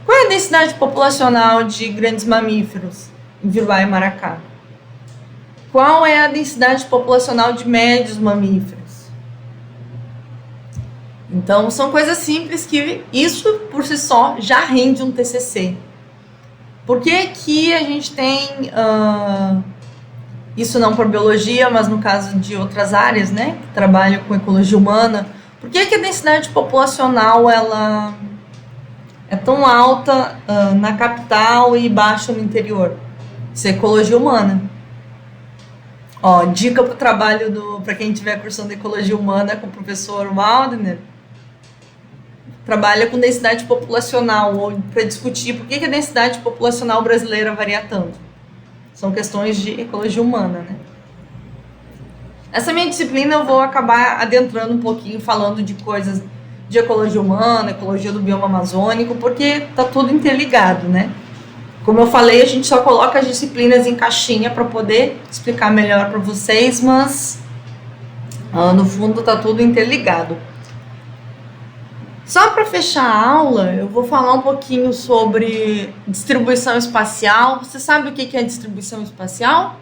Qual é a densidade populacional de grandes mamíferos em Viruá e Maracá? Qual é a densidade populacional de médios mamíferos? Então, são coisas simples que isso, por si só, já rende um TCC. Por que que a gente tem, isso não por biologia, mas no caso de outras áreas, né, que trabalham com ecologia humana, por que que a densidade populacional ela é tão alta na capital e baixa no interior? Isso é ecologia humana. Ó, dica para o trabalho para quem estiver cursando ecologia humana com o professor Waldner. Trabalha com densidade populacional, ou para discutir por que a densidade populacional brasileira varia tanto. São questões de ecologia humana, né? Essa minha disciplina eu vou acabar adentrando um pouquinho, falando de coisas de ecologia humana, ecologia do bioma amazônico, porque tá tudo interligado, né? Como eu falei, a gente só coloca as disciplinas em caixinha para poder explicar melhor para vocês, mas no fundo tá tudo interligado. Só para fechar a aula, eu vou falar um pouquinho sobre distribuição espacial. Você sabe o que é distribuição espacial?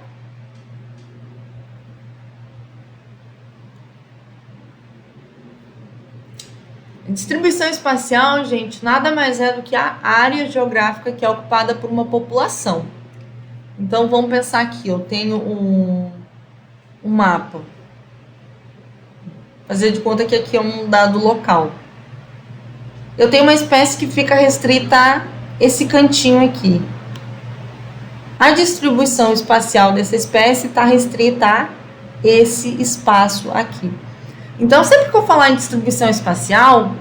A distribuição espacial, gente, nada mais é do que a área geográfica que é ocupada por uma população. Então, vamos pensar aqui, eu tenho um mapa. Fazer de conta que aqui é um dado local. Eu tenho uma espécie que fica restrita a esse cantinho aqui. A distribuição espacial dessa espécie está restrita a esse espaço aqui. Então, sempre que eu falar em distribuição espacial,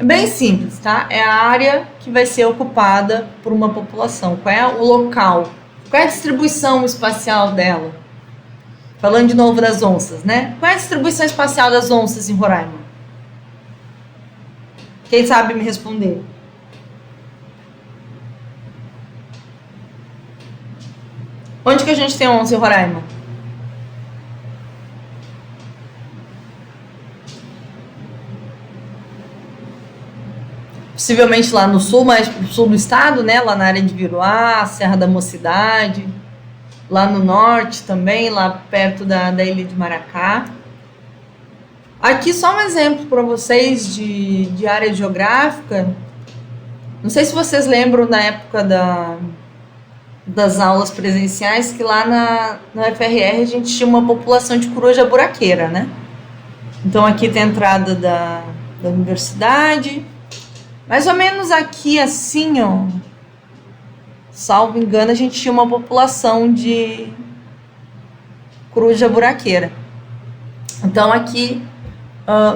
é bem simples, tá? É a área que vai ser ocupada por uma população. Qual é o local? Qual é a distribuição espacial dela? Falando de novo das onças, né? Qual é a distribuição espacial das onças em Roraima? Quem sabe me responder? Onde que a gente tem onça em Roraima? Possivelmente lá no sul, mais pro sul do estado, né? Lá na área de Viruá, Serra da Mocidade. Lá no norte também, lá perto da ilha de Maracá. Aqui só um exemplo para vocês de área geográfica. Não sei se vocês lembram na época das aulas presenciais, que lá na UFRR a gente tinha uma população de coruja buraqueira, né? Então aqui tem a entrada da universidade. Mais ou menos aqui assim, ó, salvo engano, a gente tinha uma população de coruja buraqueira. Então aqui,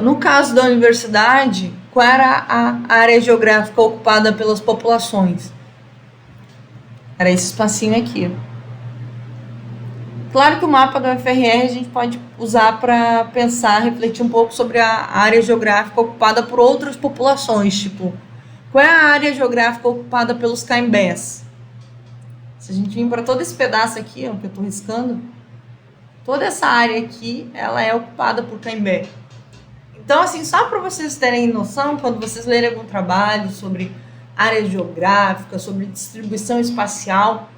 no caso da universidade, qual era a área geográfica ocupada pelas populações? Era esse espacinho aqui. Claro que o mapa da UFRR a gente pode usar para pensar, refletir um pouco sobre a área geográfica ocupada por outras populações, tipo, qual é a área geográfica ocupada pelos caimbés? Se a gente vir para todo esse pedaço aqui, ó, que eu estou riscando, toda essa área aqui, ela é ocupada por caimbé. Então, assim, só para vocês terem noção, quando vocês lerem algum trabalho sobre área geográfica, sobre distribuição espacial,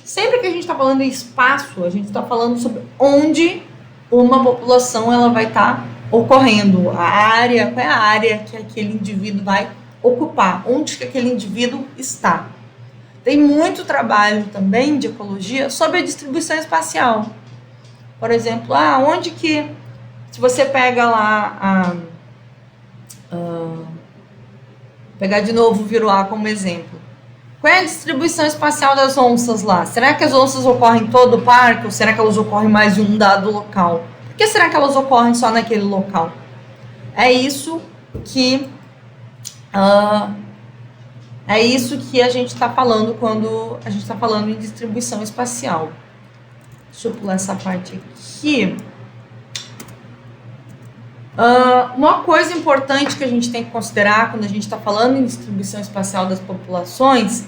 sempre que a gente está falando em espaço, a gente está falando sobre onde uma população ela vai estar ocorrendo, a área, qual é a área que aquele indivíduo vai ocupar, onde que aquele indivíduo está. Tem muito trabalho também de ecologia sobre a distribuição espacial. por exemplo, onde que, se você pega lá, pegar de novo o Viroá como exemplo, qual é a distribuição espacial das onças lá? Será que as onças ocorrem em todo o parque ou será que elas ocorrem mais em um dado local? Por que será que elas ocorrem só naquele local? É isso que a gente está falando quando a gente está falando em distribuição espacial. Deixa eu pular essa parte aqui. Uma coisa importante que a gente tem que considerar quando a gente está falando em distribuição espacial das populações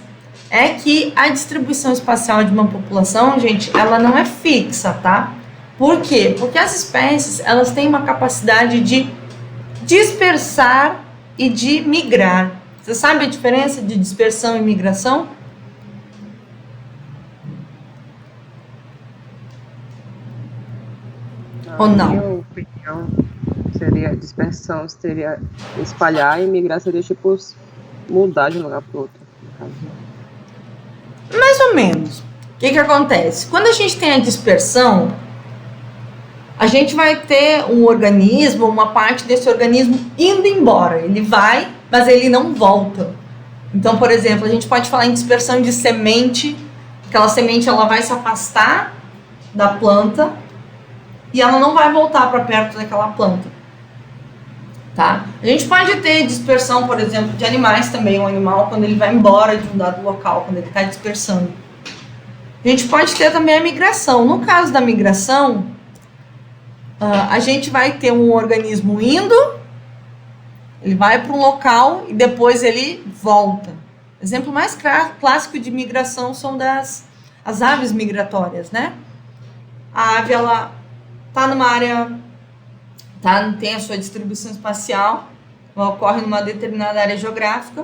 é que a distribuição espacial de uma população, gente, ela não é fixa, tá? Por quê? Porque as espécies, elas têm uma capacidade de dispersar e de migrar. Você sabe a diferença de dispersão e migração? Ou não? Minha opinião seria dispersão, seria espalhar, e migrar seria tipo mudar de um lugar para o outro. Mais ou menos. O que acontece? Quando a gente tem a dispersão, a gente vai ter um organismo, uma parte desse organismo indo embora. Ele vai, mas ele não volta. Então, por exemplo, a gente pode falar em dispersão de semente. Aquela semente ela vai se afastar da planta e ela não vai voltar para perto daquela planta. Tá? A gente pode ter dispersão, por exemplo, de animais também. Um animal, quando ele vai embora de um dado local, quando ele está dispersando. A gente pode ter também a migração. No caso da migração, a gente vai ter um organismo indo, ele vai para um local e depois ele volta. O exemplo mais clássico de migração são as aves migratórias, né? A ave, ela está numa área, tem a sua distribuição espacial, ela ocorre numa determinada área geográfica,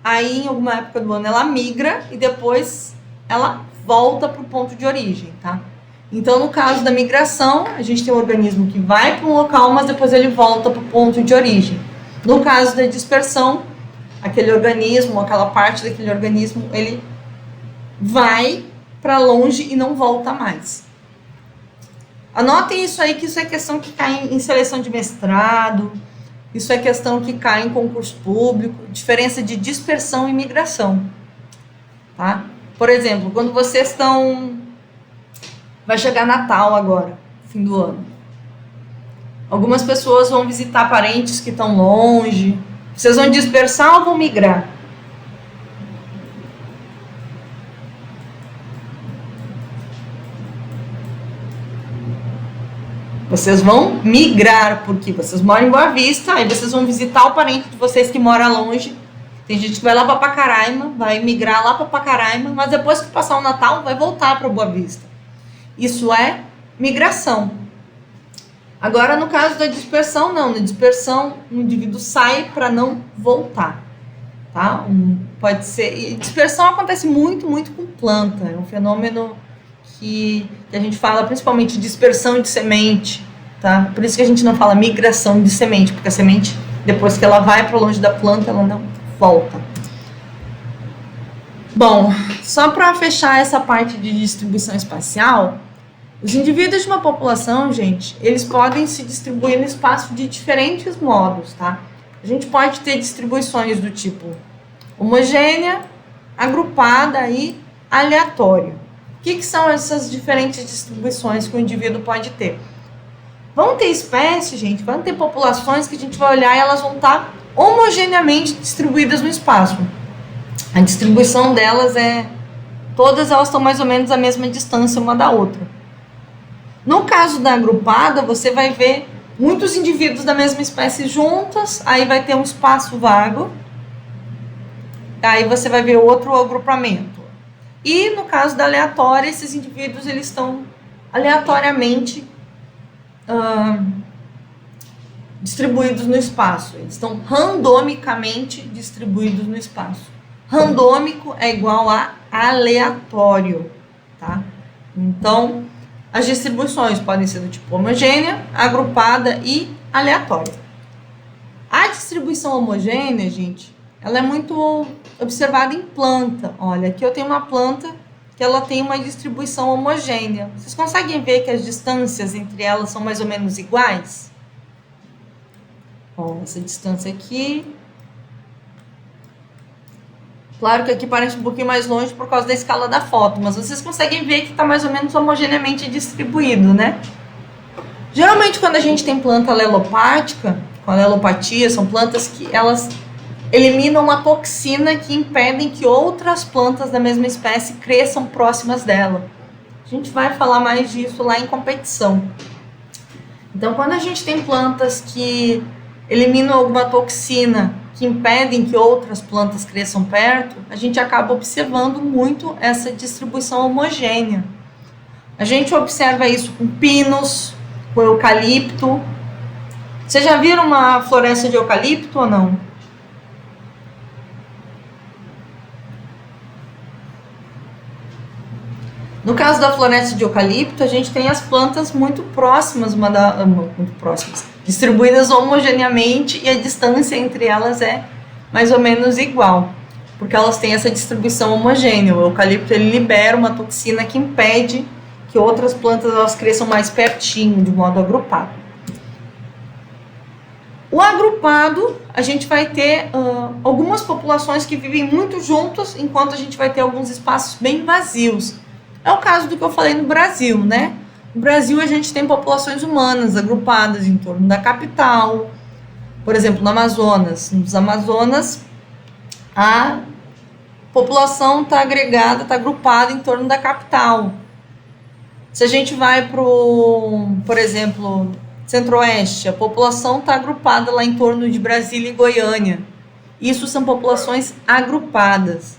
aí em alguma época do ano ela migra e depois ela volta para o ponto de origem, tá? Então, no caso da migração, a gente tem um organismo que vai para um local, mas depois ele volta para o ponto de origem. No caso da dispersão, aquele organismo, aquela parte daquele organismo, ele vai para longe e não volta mais. Anotem isso aí, que isso é questão que cai em seleção de mestrado, isso é questão que cai em concurso público, diferença de dispersão e migração. Tá? Por exemplo, quando vocês estão... Vai chegar Natal agora, fim do ano. Algumas pessoas vão visitar parentes que estão longe. Vocês vão dispersar ou vão migrar? Vocês vão migrar, porque vocês moram em Boa Vista, aí vocês vão visitar o parente de vocês que mora longe. Tem gente que vai lá para Pacaraima, vai migrar lá para Pacaraima, mas depois que passar o Natal, vai voltar para Boa Vista. Isso é migração. Agora, no caso da dispersão, não. Na dispersão, o indivíduo sai para não voltar. Tá? Pode ser... E dispersão acontece muito, muito com planta. É um fenômeno que a gente fala principalmente dispersão de semente. Tá? Por isso que a gente não fala migração de semente, porque a semente, depois que ela vai para longe da planta, ela não volta. Bom, só para fechar essa parte de distribuição espacial, os indivíduos de uma população, gente, eles podem se distribuir no espaço de diferentes modos, tá? A gente pode ter distribuições do tipo homogênea, agrupada e aleatória. O que são essas diferentes distribuições que o indivíduo pode ter? Vão ter espécies, gente, vão ter populações que a gente vai olhar e elas vão estar homogeneamente distribuídas no espaço. A distribuição delas todas elas estão mais ou menos à mesma distância uma da outra. No caso da agrupada, você vai ver muitos indivíduos da mesma espécie juntos, aí vai ter um espaço vago, aí você vai ver outro agrupamento. E no caso da aleatória, esses indivíduos eles estão aleatoriamente distribuídos no espaço. Eles estão randomicamente distribuídos no espaço. Randômico é igual a aleatório, tá? Então, as distribuições podem ser do tipo homogênea, agrupada e aleatória. A distribuição homogênea, gente, ela é muito observada em planta. Olha, aqui eu tenho uma planta que ela tem uma distribuição homogênea. Vocês conseguem ver que as distâncias entre elas são mais ou menos iguais? Ó, essa distância aqui. Claro que aqui parece um pouquinho mais longe por causa da escala da foto, mas vocês conseguem ver que está mais ou menos homogeneamente distribuído, né? Geralmente, quando a gente tem planta alelopática, com alelopatia, são plantas que elas eliminam uma toxina que impedem que outras plantas da mesma espécie cresçam próximas dela. A gente vai falar mais disso lá em competição. Então, quando a gente tem plantas que eliminam alguma toxina que impedem que outras plantas cresçam perto, a gente acaba observando muito essa distribuição homogênea. A gente observa isso com pinos, com eucalipto. Vocês já viram uma floresta de eucalipto ou não? No caso da floresta de eucalipto, a gente tem as plantas muito próximas, muito próximas, distribuídas homogeneamente, e a distância entre elas é mais ou menos igual, porque elas têm essa distribuição homogênea. O eucalipto ele libera uma toxina que impede que outras plantas elas cresçam mais pertinho, de modo agrupado. O agrupado, a gente vai ter algumas populações que vivem muito juntos, enquanto a gente vai ter alguns espaços bem vazios. É o caso do que eu falei no Brasil, né? No Brasil, a gente tem populações humanas agrupadas em torno da capital. Por exemplo, no Amazonas. Nos Amazonas, a população está agregada, está agrupada em torno da capital. Se a gente vai para por exemplo, Centro-Oeste, a população está agrupada lá em torno de Brasília e Goiânia. Isso são populações agrupadas.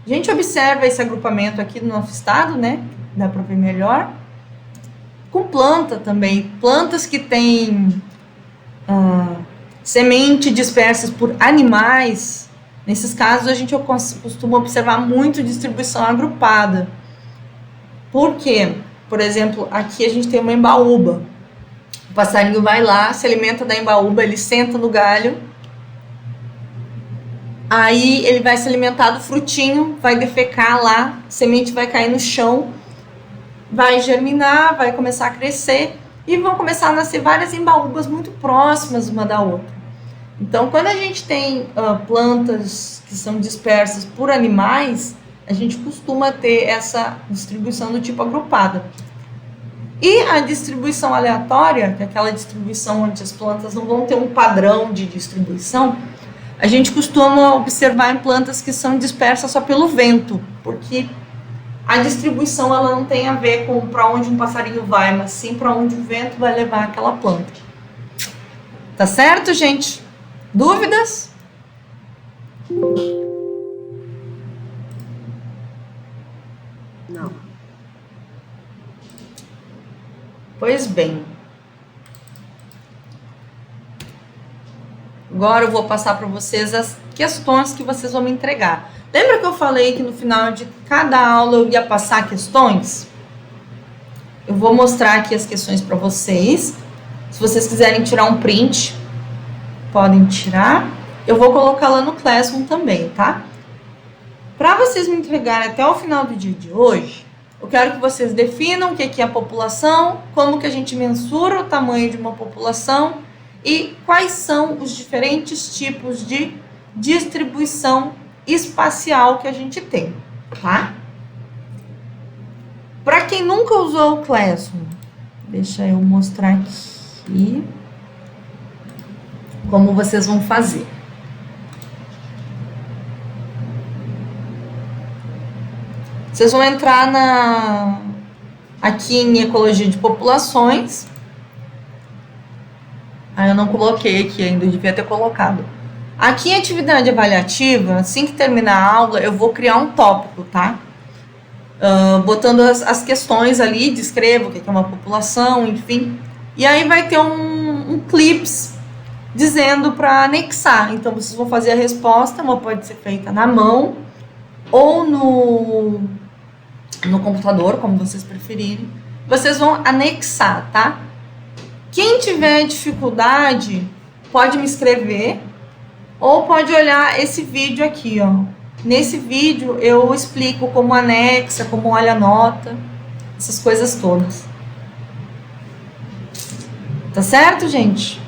A gente observa esse agrupamento aqui no nosso estado, né? Dá para ver melhor. Com planta também. Plantas que têm semente dispersas por animais. Nesses casos, a gente costuma observar muito distribuição agrupada. Por quê? Por exemplo, aqui a gente tem uma embaúba. O passarinho vai lá, se alimenta da embaúba, ele senta no galho. Aí ele vai se alimentar do frutinho, vai defecar lá, a semente vai cair no chão, vai germinar, vai começar a crescer e vão começar a nascer várias embaúbas muito próximas uma da outra. Então, quando a gente tem plantas que são dispersas por animais, a gente costuma ter essa distribuição do tipo agrupada. E a distribuição aleatória, que é aquela distribuição onde as plantas não vão ter um padrão de distribuição, a gente costuma observar em plantas que são dispersas só pelo vento, porque a distribuição ela não tem a ver com para onde um passarinho vai, mas sim para onde o vento vai levar aquela planta. Tá certo, gente? Dúvidas? Não. Pois bem. Agora eu vou passar para vocês as questões que vocês vão me entregar. Lembra que eu falei que no final de cada aula eu ia passar questões? Eu vou mostrar aqui as questões para vocês. Se vocês quiserem tirar um print, podem tirar. Eu vou colocar lá no Classroom também, tá? Para vocês me entregarem até o final do dia de hoje, eu quero que vocês definam o que é a população, como que a gente mensura o tamanho de uma população e quais são os diferentes tipos de distribuição espacial que a gente tem, tá? Para quem nunca usou o Classroom, deixa eu mostrar aqui como vocês vão fazer. Vocês vão entrar aqui em Ecologia de Populações. Eu não coloquei aqui ainda, eu devia ter colocado. Aqui em Atividade Avaliativa, assim que terminar a aula, eu vou criar um tópico, tá? Botando as questões ali, descrevo o que é uma população, enfim. E aí vai ter um clips dizendo para anexar. Então, vocês vão fazer a resposta, uma pode ser feita na mão ou no computador, como vocês preferirem. Vocês vão anexar, tá? Quem tiver dificuldade, pode me escrever ou pode olhar esse vídeo aqui, ó. Nesse vídeo eu explico como anexa, como olha a nota, essas coisas todas. Tá certo, gente?